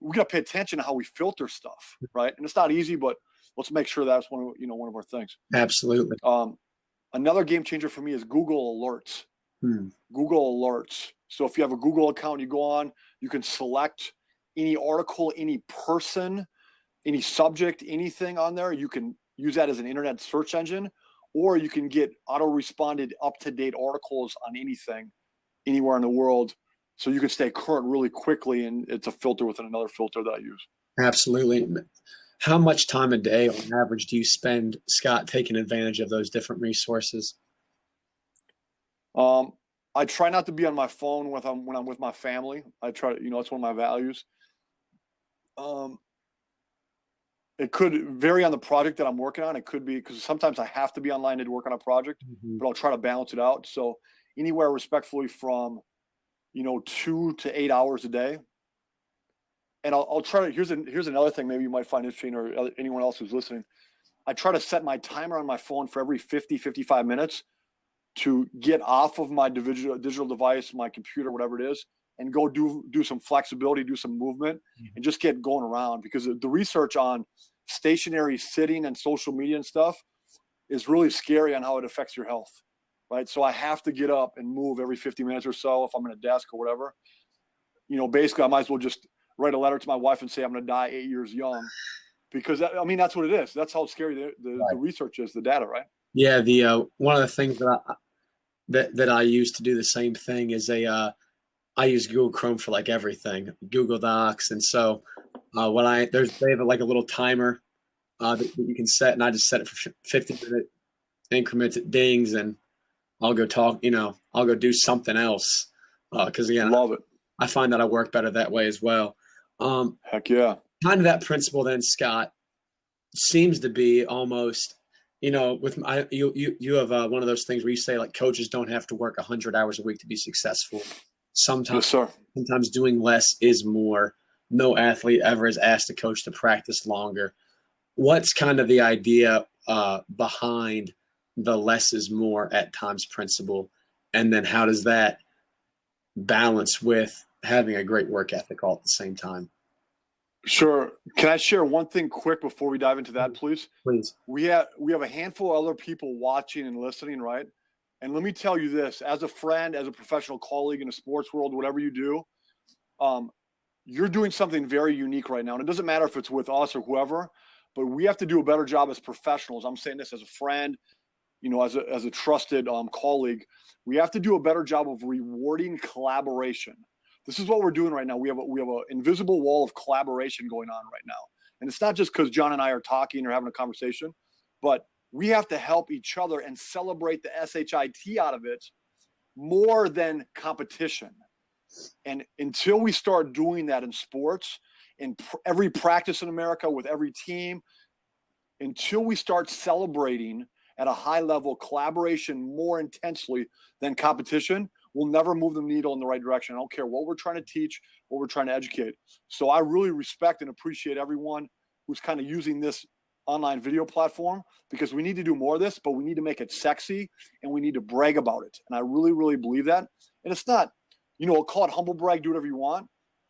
We got to pay attention to how we filter stuff, right? And it's not easy, but let's make sure that's one of our things. Absolutely. Another game changer for me is Google Alerts. Google Alerts. So if you have a Google account, you go on, you can select any article, any person, any subject, anything on there. You can use that as an internet search engine, or you can get auto-responded up-to-date articles on anything, anywhere in the world. So you can stay current really quickly, and it's a filter within another filter that I use. Absolutely. How much time a day on average do you spend, Scott, taking advantage of those different resources? I try not to be on my phone when I'm with my family. I try to, it's one of my values. It could vary on the project that I'm working on. It could be because sometimes I have to be online to work on a project, but I'll try to balance it out. So anywhere respectfully from 2 to 8 hours a day. And I'll try to, here's another thing maybe you might find interesting, or anyone else who's listening. I try to set my timer on my phone for every 55 minutes to get off of my digital device, my computer, whatever it is, and go do some flexibility, do some movement, and just get going around, because the research on stationary sitting and social media and stuff is really scary on how it affects your health. Right. So I have to get up and move every 50 minutes or so if I'm in a desk or whatever. Basically I might as well just write a letter to my wife and say I'm going to die 8 years young, because that's what it is. That's how scary the research is, the data, right? Yeah. One of the things that I use to do the same thing is I use Google Chrome for like everything, Google Docs. And so they have like a little timer that you can set, and I just set it for 50-minute increments. It dings, and I'll go talk, I'll go do something else. Cause again, love it. I find that I work better that way as well. Heck yeah. Kind of that principle then, Scott, seems to be almost, you have one of those things where you say like coaches don't have to work 100 hours a week to be successful. Sometimes doing less is more. No athlete ever is asked a coach to practice longer. What's kind of the idea behind the less is more at times principle? And then how does that balance with having a great work ethic all at the same time? Sure. Can I share one thing quick before we dive into that, please? Please. We have a handful of other people watching and listening, right? And let me tell you this, as a friend, as a professional colleague in the sports world, whatever you do, you're doing something very unique right now. And it doesn't matter if it's with us or whoever, but we have to do a better job as professionals. I'm saying this as a friend, as a trusted colleague. We have to do a better job of rewarding collaboration. This is what we're doing right now. We have an invisible wall of collaboration going on right now. And it's not just because John and I are talking or having a conversation, but we have to help each other and celebrate the SHIT out of it more than competition. And until we start doing that in sports, in every practice in America with every team. Until we start celebrating at a high level collaboration more intensely than competition, we'll never move the needle in the right direction. I don't care what we're trying to teach, what we're trying to educate. So I really respect and appreciate everyone who's kind of using this online video platform, because we need to do more of this, but we need to make it sexy and we need to brag about it. And I really, really believe that. And it's not, call it humble brag, do whatever you want,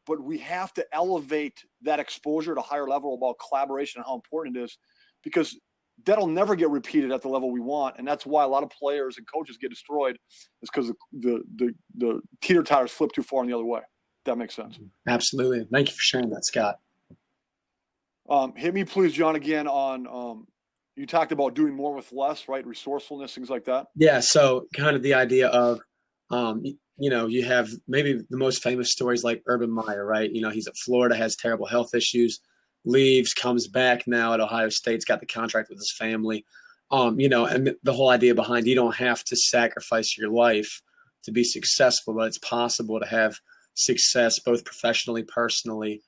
but we have to elevate that exposure to a higher level about collaboration and how important it is, because that'll never get repeated at the level we want. And that's why a lot of players and coaches get destroyed, is because the teeter-totters flip too far in the other way. That makes sense. Absolutely. Thank you for sharing that, Scott. Hit me, please, John, again on you talked about doing more with less, right? Resourcefulness, things like that. Yeah. So kind of the idea of, you have maybe the most famous stories like Urban Meyer, right? He's at Florida, has terrible health issues, leaves, comes back now at Ohio State's got the contract with his family. And the whole idea behind, you don't have to sacrifice your life to be successful, but it's possible to have success both professionally, personally,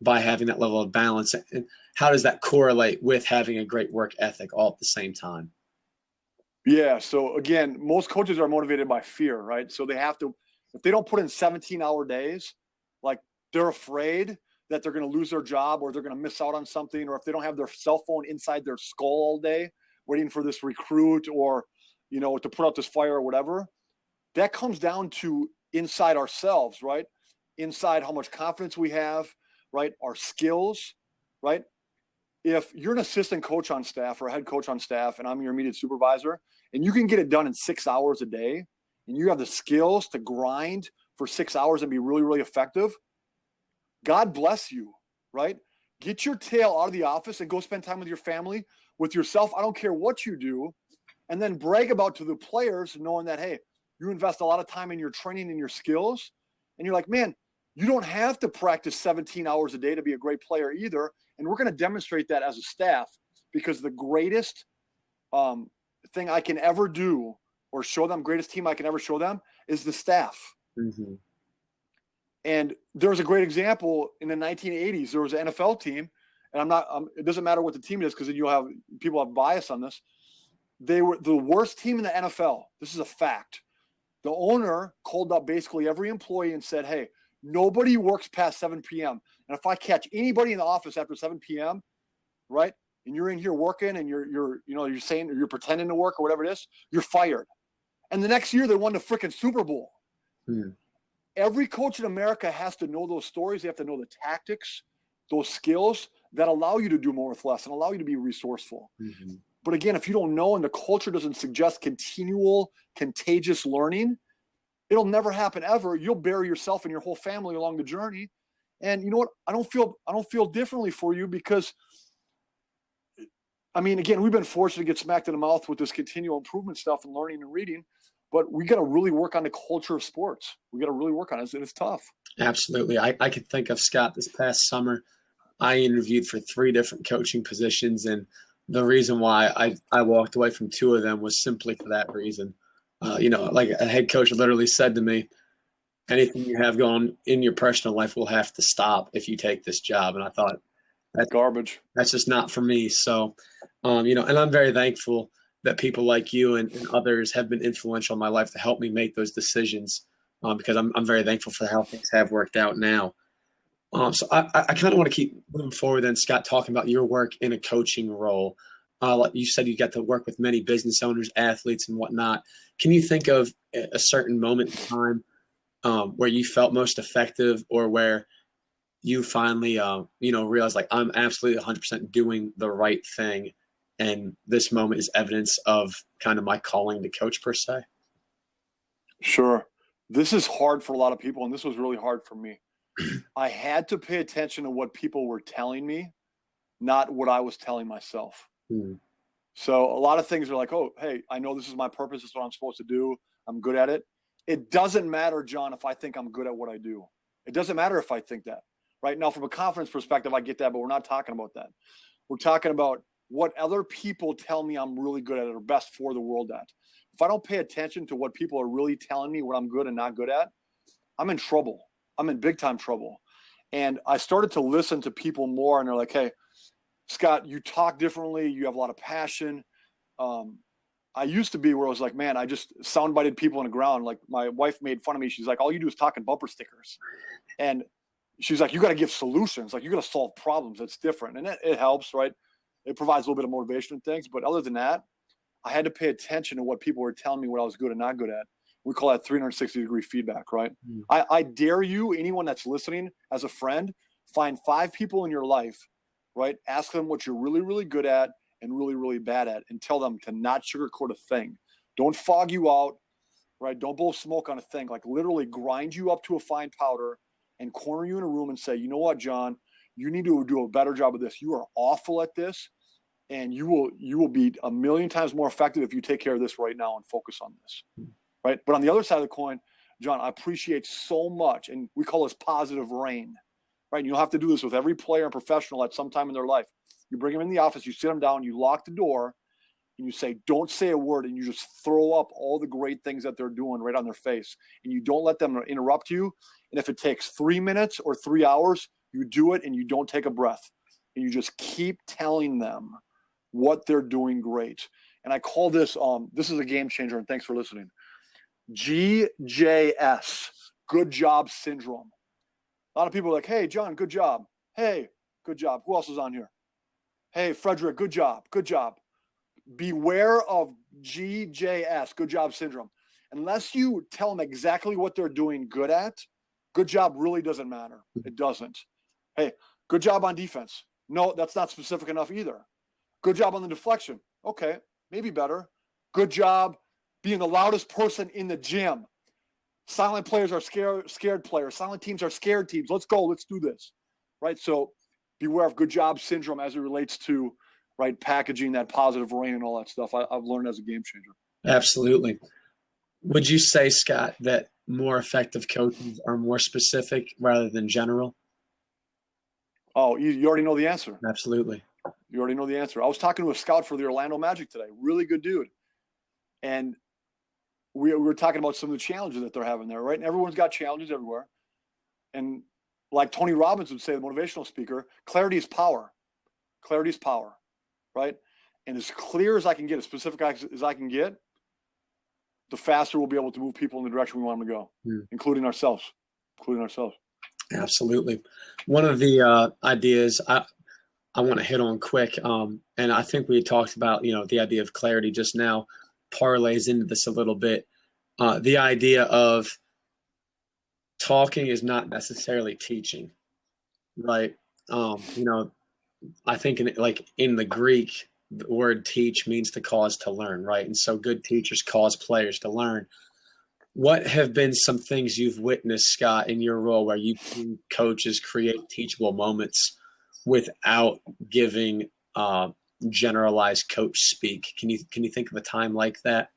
by having that level of balance. And how does that correlate with having a great work ethic all at the same time? Yeah. So again, most coaches are motivated by fear, right? So they have to, if they don't put in 17-hour days, like they're afraid that they're going to lose their job or they're going to miss out on something, or if they don't have their cell phone inside their skull all day waiting for this recruit or, to put out this fire or whatever, that comes down to inside ourselves, right? Inside how much confidence we have, right? Our skills, right? If you're an assistant coach on staff or a head coach on staff and I'm your immediate supervisor and you can get it done in 6 hours a day and you have the skills to grind for 6 hours and be really, really effective, God bless you, right? Get your tail out of the office and go spend time with your family, with yourself. I don't care what you do. And then brag about to the players, knowing that, hey, you invest a lot of time in your training and your skills. And you're like, man, you don't have to practice 17 hours a day to be a great player either. And we're going to demonstrate that as a staff, because the greatest thing I can ever do or show them, greatest team I can ever show them, is the staff. Mm-hmm. And there was a great example in the 1980s. There was an NFL team, and it doesn't matter what the team is, because you'll have people have bias on this. They were the worst team in the NFL. This is a fact. The owner called up basically every employee and said, hey, nobody works past 7 p.m. And if I catch anybody in the office after 7 p.m., right, and you're in here working and you're saying, or you're pretending to work or whatever it is, you're fired. And the next year they won the freaking Super Bowl. Hmm. Every coach in America has to know those stories. They have to know the tactics, those skills that allow you to do more with less and allow you to be resourceful. Mm-hmm. But again, if you don't know and the culture doesn't suggest continual, contagious learning, it'll never happen ever. You'll bury yourself and your whole family along the journey. And you know what? I don't feel differently for you, because, I mean, again, we've been fortunate to get smacked in the mouth with this continual improvement stuff and learning and reading. But we got to really work on the culture of sports. We got to really work on it, and it's tough. Absolutely. I could think of, Scott, this past summer, I interviewed for 3 different coaching positions, and the reason why I walked away from 2 of them was simply for that reason. Like a head coach literally said to me, anything you have going in your personal life will have to stop if you take this job. And I thought, that's garbage. That's just not for me. So, and I'm very thankful that people like you and others have been influential in my life to help me make those decisions, because I'm very thankful for how things have worked out now. So I kind of want to keep moving forward then, Scott, talking about your work in a coaching role. Like you said, you got to work with many business owners, athletes, and whatnot. Can you think of a certain moment in time where you felt most effective, or where you finally, realized, like, I'm absolutely 100% doing the right thing, and this moment is evidence of kind of my calling to coach, per se? Sure. This is hard for a lot of people, and this was really hard for me. I had to pay attention to what people were telling me, not what I was telling myself. Mm. So a lot of things are like, oh, hey, I know this is my purpose. This is what I'm supposed to do. I'm good at it. It doesn't matter, John, if I think I'm good at what I do. It doesn't matter if I think that. Right now, from a confidence perspective, I get that, but we're not talking about that. We're talking about what other people tell me I'm really good at or best for the world at. If I don't pay attention to what people are really telling me what I'm good and not good at, I'm in trouble. I'm in big time trouble. And I started to listen to people more, and they're like, hey, Scott, you talk differently. You have a lot of passion. I used to be where I was like, man, I just soundbited people on the ground. Like my wife made fun of me. She's like, all you do is talk in bumper stickers. And she's like, you got to give solutions. Like you got to solve problems. It's different. And it helps, right? It provides a little bit of motivation and things. But other than that, I had to pay attention to what people were telling me what I was good and not good at. We call that 360-degree feedback, right? Mm. I dare you, anyone that's listening as a friend, find 5 people in your life, right? Ask them what you're really, really good at and really, really bad at, and tell them to not sugarcoat a thing. Don't fog you out, right? Don't blow smoke on a thing. Like literally grind you up to a fine powder and corner you in a room and say, you know what, John, you need to do a better job of this. You are awful at this, and you will be a million times more effective if you take care of this right now and focus on this, right? But on the other side of the coin, John, I appreciate so much, and we call this positive rain, right? And you'll have to do this with every player and professional at some time in their life. You bring them in the office, you sit them down, you lock the door, and you say, don't say a word, and you just throw up all the great things that they're doing right on their face. And you don't let them interrupt you. And if it takes 3 minutes or 3 hours, you do it and you don't take a breath. And you just keep telling them what they're doing great. And I call this, this is a game changer, and thanks for listening. GJS, good job syndrome. A lot of people are like, hey, John, good job. Hey, good job. Who else is on here? Hey, Frederick, good job. Good job. Beware of GJS, good job syndrome. Unless you tell them exactly what they're doing good at, good job really doesn't matter. It doesn't. Hey, good job on defense. No, that's not specific enough either. Good job on the deflection. Okay, maybe better. Good job being the loudest person in the gym. Silent players are scared players. Silent teams are scared teams. Let's go. Let's do this. Right? So beware of good job syndrome as it relates to, right, packaging that positive rain and all that stuff. I've learned as a game changer. Absolutely. Would you say, Scott, that more effective coaches are more specific rather than general? Oh, you already know the answer. Absolutely. You already know the answer. I was talking to a scout for the Orlando Magic today. Really good dude. And we were talking about some of the challenges that they're having there, right? And everyone's got challenges everywhere. And like Tony Robbins would say, the motivational speaker, clarity is power. Clarity is power, right? And as clear as I can get, as specific as I can get, the faster we'll be able to move people in the direction we want them to go, including ourselves. Absolutely. One of the ideas I want to hit on quick, and I think we had talked about, the idea of clarity just now, parlays into this a little bit. The idea of talking is not necessarily teaching, right? I think in the Greek, the word teach means to cause to learn, right? And so good teachers cause players to learn. What have been some things you've witnessed, Scott, in your role where you can coaches create teachable moments without giving generalized coach speak? Can you think of a time like that?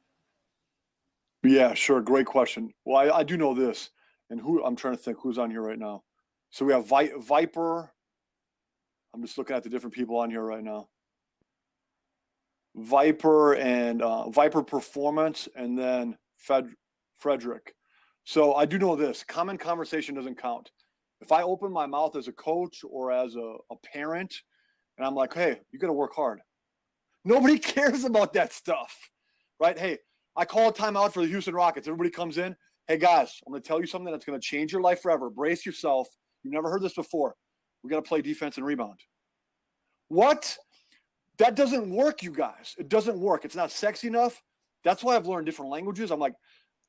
Yeah, sure. Great question. Well, I do know this, and I'm trying to think who's on here right now. So we have Viper. I'm just looking at the different people on here right now. Viper and Viper Performance, and then Frederick. So I do know this. Common conversation doesn't count. If I open my mouth as a coach or as a parent, and I'm like, hey, you got to work hard. Nobody cares about that stuff, right? Hey, I call a timeout for the Houston Rockets. Everybody comes in. Hey, guys, I'm going to tell you something that's going to change your life forever. Brace yourself. You've never heard this before. We got to play defense and rebound. What? That doesn't work, you guys. It doesn't work. It's not sexy enough. That's why I've learned different languages. I'm like,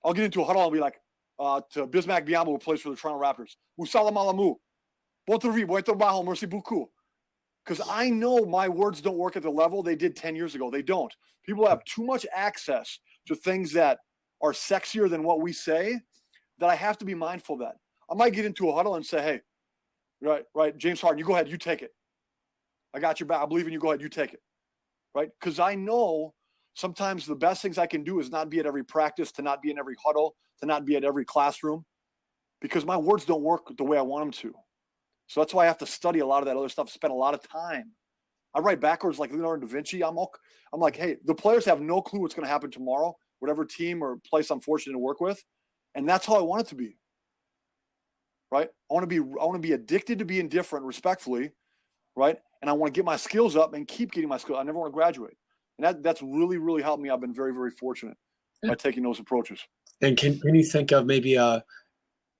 I'll get into a huddle. I'll be like, to Bismack Biyombo, who plays for the Toronto Raptors. Musala malamu. Bonne bon trabajo, merci beaucoup. Because I know my words don't work at the level they did 10 years ago. They don't. People have too much access to things that are sexier than what we say that I have to be mindful of that. I might get into a huddle and say, hey, right, James Harden, you go ahead, you take it. I got your back. I believe in you. Go ahead, you take it. Right? Because I know sometimes the best things I can do is not be at every practice, to not be in every huddle, to not be at every classroom, because my words don't work the way I want them to. So that's why I have to study a lot of that other stuff, spend a lot of time. I write backwards like Leonardo da Vinci. I'm like, hey, the players have no clue what's going to happen tomorrow, whatever team or place I'm fortunate to work with. And that's how I want it to be. right? I want to be addicted to being different, respectfully, right? And I want to get my skills up and keep getting my skills. I never want to graduate. And that's really, really helped me. I've been very, very fortunate by taking those approaches. And can you think of maybe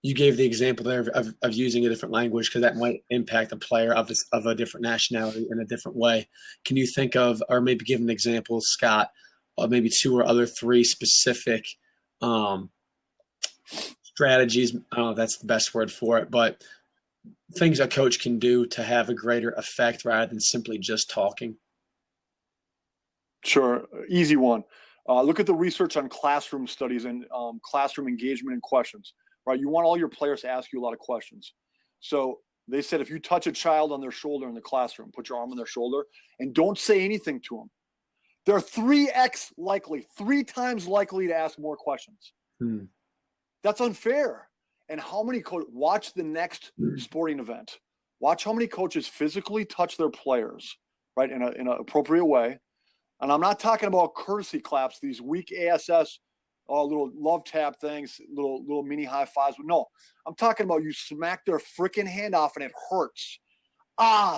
you gave the example there of using a different language because that might impact a player of a different nationality in a different way. Can you think of, or maybe give an example, Scott, of maybe 2 or other 3 specific strategies? I don't know if that's the best word for it, but things a coach can do to have a greater effect rather than simply just talking. Sure. Easy one. Look at the research on classroom studies and classroom engagement and questions, right? You want all your players to ask you a lot of questions. So they said if you touch a child on their shoulder in the classroom, put your arm on their shoulder and don't say anything to them, they're 3x likely, 3 times likely to ask more questions. That's unfair. And how many coaches watch the next sporting event? Watch how many coaches physically touch their players, right, in an appropriate way. And I'm not talking about courtesy claps, these weak ASS, little love tap things, little mini high fives. No, I'm talking about you smack their freaking hand off and it hurts.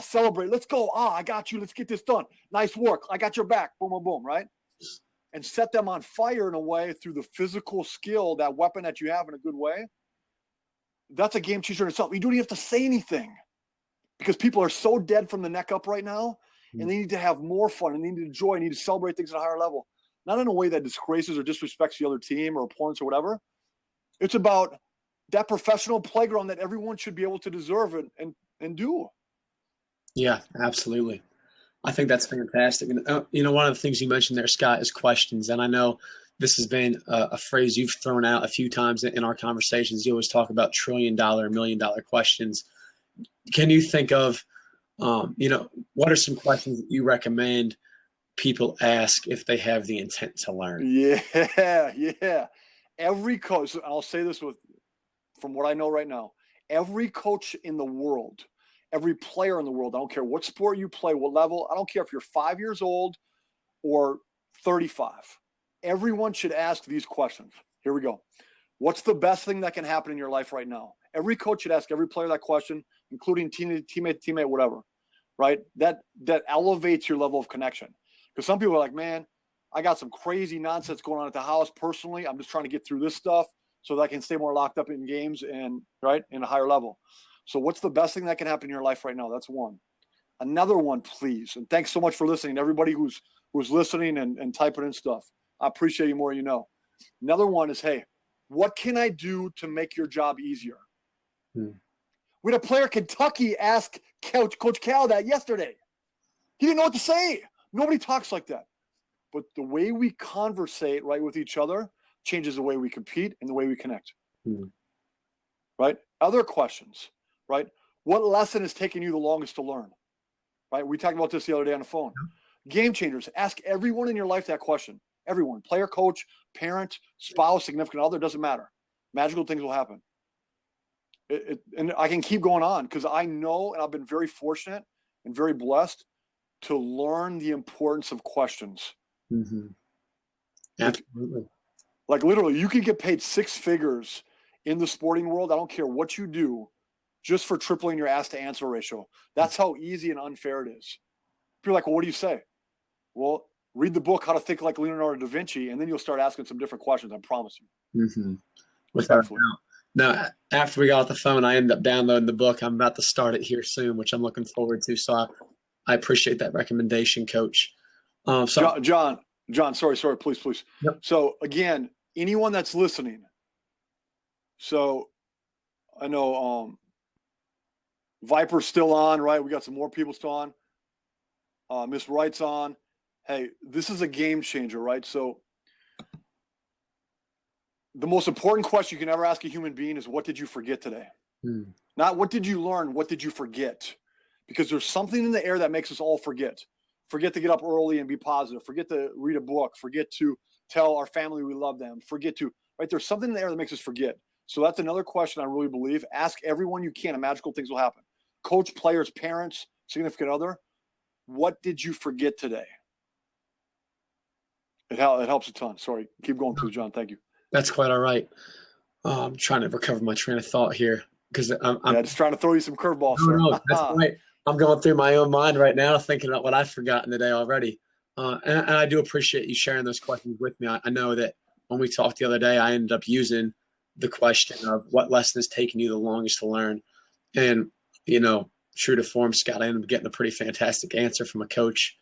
Celebrate. Let's go. I got you. Let's get this done. Nice work. I got your back. Boom, boom, boom, right? And set them on fire in a way through the physical skill, that weapon that you have in a good way. That's a game changer in itself. You don't even have to say anything because people are so dead from the neck up right now. And they need to have more fun and they need to enjoy, need to celebrate things at a higher level. Not in a way that disgraces or disrespects the other team or opponents or whatever. It's about that professional playground that everyone should be able to deserve and do. Yeah, absolutely. I think that's fantastic. And, one of the things you mentioned there, Scott, is questions. And I know this has been a phrase you've thrown out a few times in our conversations. You always talk about $1 trillion, $1 million questions. Can you think of, what are some questions that you recommend people ask if they have the intent to learn? Yeah. Every coach, I'll say this from what I know right now, every coach in the world, every player in the world, I don't care what sport you play, what level, I don't care if you're 5 years old or 35. Everyone should ask these questions. Here we go. What's the best thing that can happen in your life right now? Every coach should ask every player that question, including teammate, whatever, right? That elevates your level of connection. Because some people are like, man, I got some crazy nonsense going on at the house personally. I'm just trying to get through this stuff so that I can stay more locked up in games and, right, in a higher level. So what's the best thing that can happen in your life right now? That's one. Another one, please. And thanks so much for listening. Everybody who's listening and typing in stuff. I appreciate you more than you know. Another one is, hey, what can I do to make your job easier? We had a player at Kentucky ask Coach Cal that yesterday. He didn't know what to say. Nobody talks like that. But the way we conversate, right, with each other changes the way we compete and the way we connect. Right? Other questions, right? What lesson is taking you the longest to learn? Right? We talked about this the other day on the phone. Game changers. Ask everyone in your life that question. Everyone. Player, coach, parent, spouse, significant other, doesn't matter. Magical things will happen. And I can keep going on because I know, and I've been very fortunate and very blessed to learn the importance of questions. Absolutely. Like literally, you can get paid 6 figures in the sporting world. I don't care what you do, just for tripling your ask to answer ratio. That's how easy and unfair it is. People are like, well, what do you say? Well, read the book, How to Think Like Leonardo da Vinci, and then you'll start asking some different questions. I promise you. Without doubt. Now, after we got off the phone, I ended up downloading the book. I'm about to start it here soon, which I'm looking forward to. So I appreciate that recommendation, Coach. John, sorry, please. Yep. So again, anyone that's listening. So I know Viper's still on, right? We got some more people still on. Miss Wright's on. Hey, this is a game changer, right? So the most important question you can ever ask a human being is, what did you forget today? Not what did you learn, what did you forget? Because there's something in the air that makes us all forget. Forget to get up early and be positive. Forget to read a book. Forget to tell our family we love them. Forget to, right? There's something in the air that makes us forget. So that's another question I really believe. Ask everyone you can, and magical things will happen. Coach, players, parents, significant other. What did you forget today? It helps a ton. Sorry. Keep going, please, John. Thank you. That's quite all right. I'm trying to recover my train of thought here. because I'm Yeah, just trying to throw you some curveballs, no, sir. no, that's right. I'm going through my own mind right now, thinking about what I've forgotten today already. And I do appreciate you sharing those questions with me. I know that when we talked the other day, I ended up using the question of what lesson has taken you the longest to learn. And, true to form, Scott, I ended up getting a pretty fantastic answer from a coach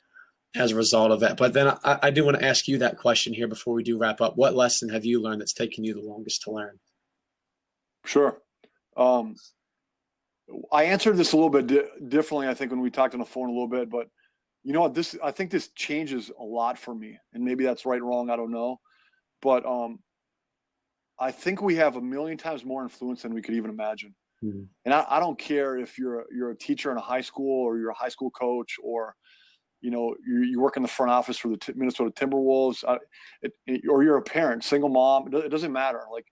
as a result of that. But then I do want to ask you that question here before we do wrap up. What lesson have you learned that's taken you the longest to learn? Sure. Um, I answered this a little bit differently, I think, when we talked on the phone a little bit, but you know what, I think this changes a lot for me, and maybe that's right or wrong, I don't know. But I think we have a million times more influence than we could even imagine. Mm-hmm. And I don't care if you're a teacher in a high school, or you're a high school coach, or you work in the front office for the Minnesota Timberwolves, or you're a parent, single mom. It doesn't matter. Like,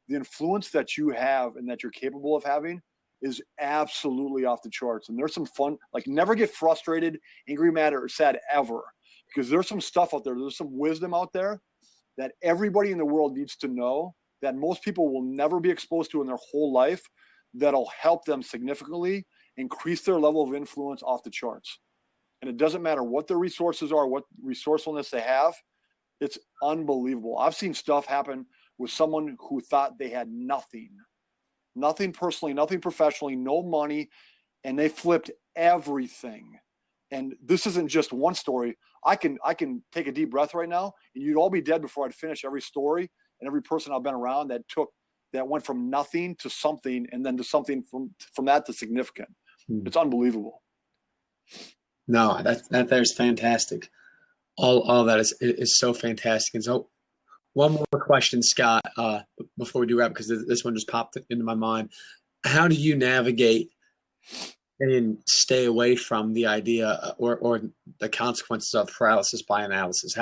the influence that you have and that you're capable of having is absolutely off the charts. And there's some fun, like, never get frustrated, angry, mad, or sad ever, because there's some stuff out there. There's some wisdom out there that everybody in the world needs to know, that most people will never be exposed to in their whole life, that'll help them significantly increase their level of influence off the charts. And it doesn't matter what their resources are, what resourcefulness they have. It's unbelievable. I've seen stuff happen with someone who thought they had nothing personally, nothing professionally, no money, and they flipped everything. And this isn't just one story. I can take a deep breath right now, and you'd all be dead before I'd finish every story and every person I've been around that went from nothing to something, and then to something from that to significant. It's unbelievable. No, that there's fantastic. All that is so fantastic. And so, one more question, Scott, before we do wrap, because this one just popped into my mind. How do you navigate and stay away from the idea or the consequences of paralysis by analysis?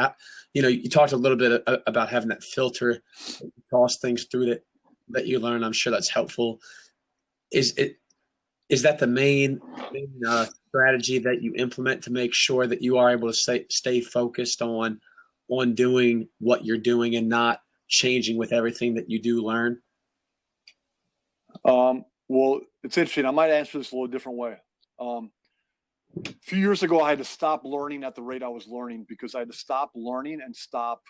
You talked a little bit about having that filter, toss things through that you learn. I'm sure that's helpful. Is that the main strategy that you implement to make sure that you are able to stay focused on doing what you're doing and not changing with everything that you do learn? Well, it's interesting. I might answer this a little different way. A few years ago, I had to stop learning at the rate I was learning, because I had to stop learning and stop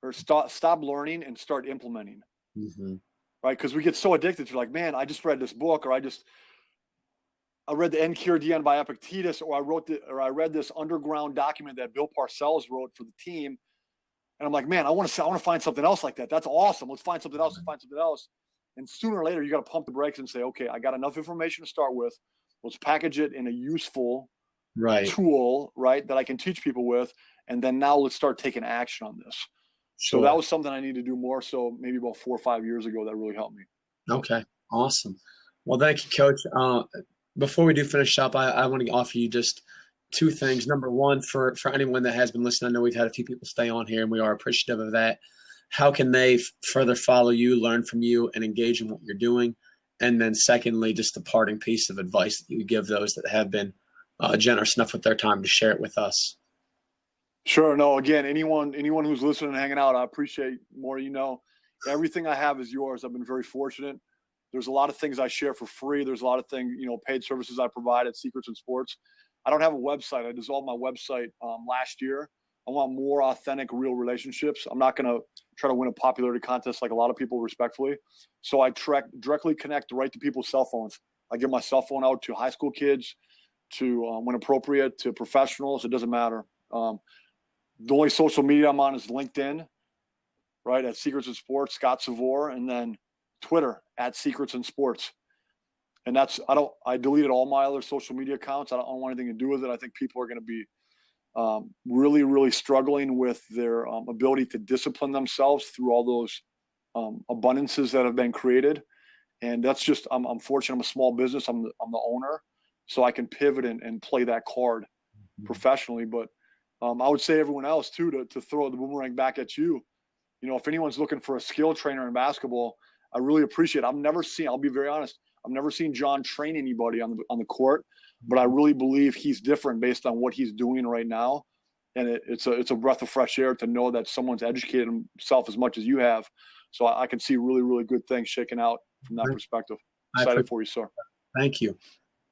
learning and start implementing. Mm-hmm. Right? Because we get so addicted to, like, man, I just read this book, or I read the N Cure DN by Epictetus, or I read this underground document that Bill Parcells wrote for the team, and I'm like, man, I want to find something else like that. That's awesome. Let's find something else. Let's find something else. And sooner or later, you got to pump the brakes and say, okay, I got enough information to start with. Let's package it in a useful tool, right, that I can teach people with, and then now let's start taking action on this. Sure. So that was something I need to do more. So maybe about 4 or 5 years ago, that really helped me. Okay, awesome. Well, thank you, Coach. Before we do finish up, I want to offer you just two things. Number one, for anyone that has been listening, I know we've had a few people stay on here, and we are appreciative of that. How can they further follow you, learn from you, and engage in what you're doing? And then secondly, just the parting piece of advice that you give those that have been generous enough with their time to share it with us. Sure. No, again, anyone who's listening and hanging out, I appreciate more. Everything I have is yours. I've been very fortunate. There's a lot of things I share for free. There's a lot of things, paid services I provide at Secrets in Sports. I don't have a website. I dissolved my website last year. I want more authentic, real relationships. I'm not going to try to win a popularity contest like a lot of people, respectfully. So I directly connect right to people's cell phones. I give my cell phone out to high school kids, to, when appropriate, to professionals. It doesn't matter. The only social media I'm on is LinkedIn, right, at Secrets in Sports, Scott Savor, and then Twitter at Secrets in Sports. And I deleted all my other social media accounts. I don't want anything to do with it. I think people are going to be really, really struggling with their ability to discipline themselves through all those abundances that have been created. And that's just, I'm fortunate. I'm a small business. I'm the owner, so I can pivot and play that card professionally. But I would say everyone else too, to throw the boomerang back at you. If anyone's looking for a skill trainer in basketball, I really appreciate it. I'll be very honest, I've never seen John train anybody on the court, but I really believe he's different based on what he's doing right now. And it's a breath of fresh air to know that someone's educated himself as much as you have. So I can see really, really good things shaking out from that perspective. I Excited appreciate for you, sir. it. Thank you.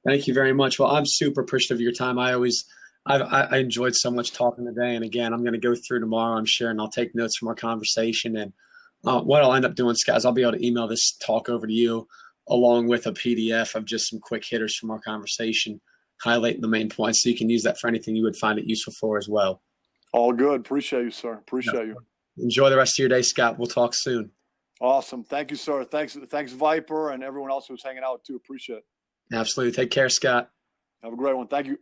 Thank you very much. Well, I'm super appreciative of your time. I enjoyed so much talking today. And again, I'm going to go through tomorrow, I'm sure, and I'll take notes from our conversation. And what I'll end up doing, Scott, is I'll be able to email this talk over to you along with a PDF of just some quick hitters from our conversation, highlighting the main points. So you can use that for anything you would find it useful for as well. All good. Appreciate you, sir. Appreciate you. Enjoy the rest of your day, Scott. We'll talk soon. Awesome. Thank you, sir. Thanks, Viper, and everyone else who's hanging out too. Appreciate it. Absolutely. Take care, Scott. Have a great one. Thank you.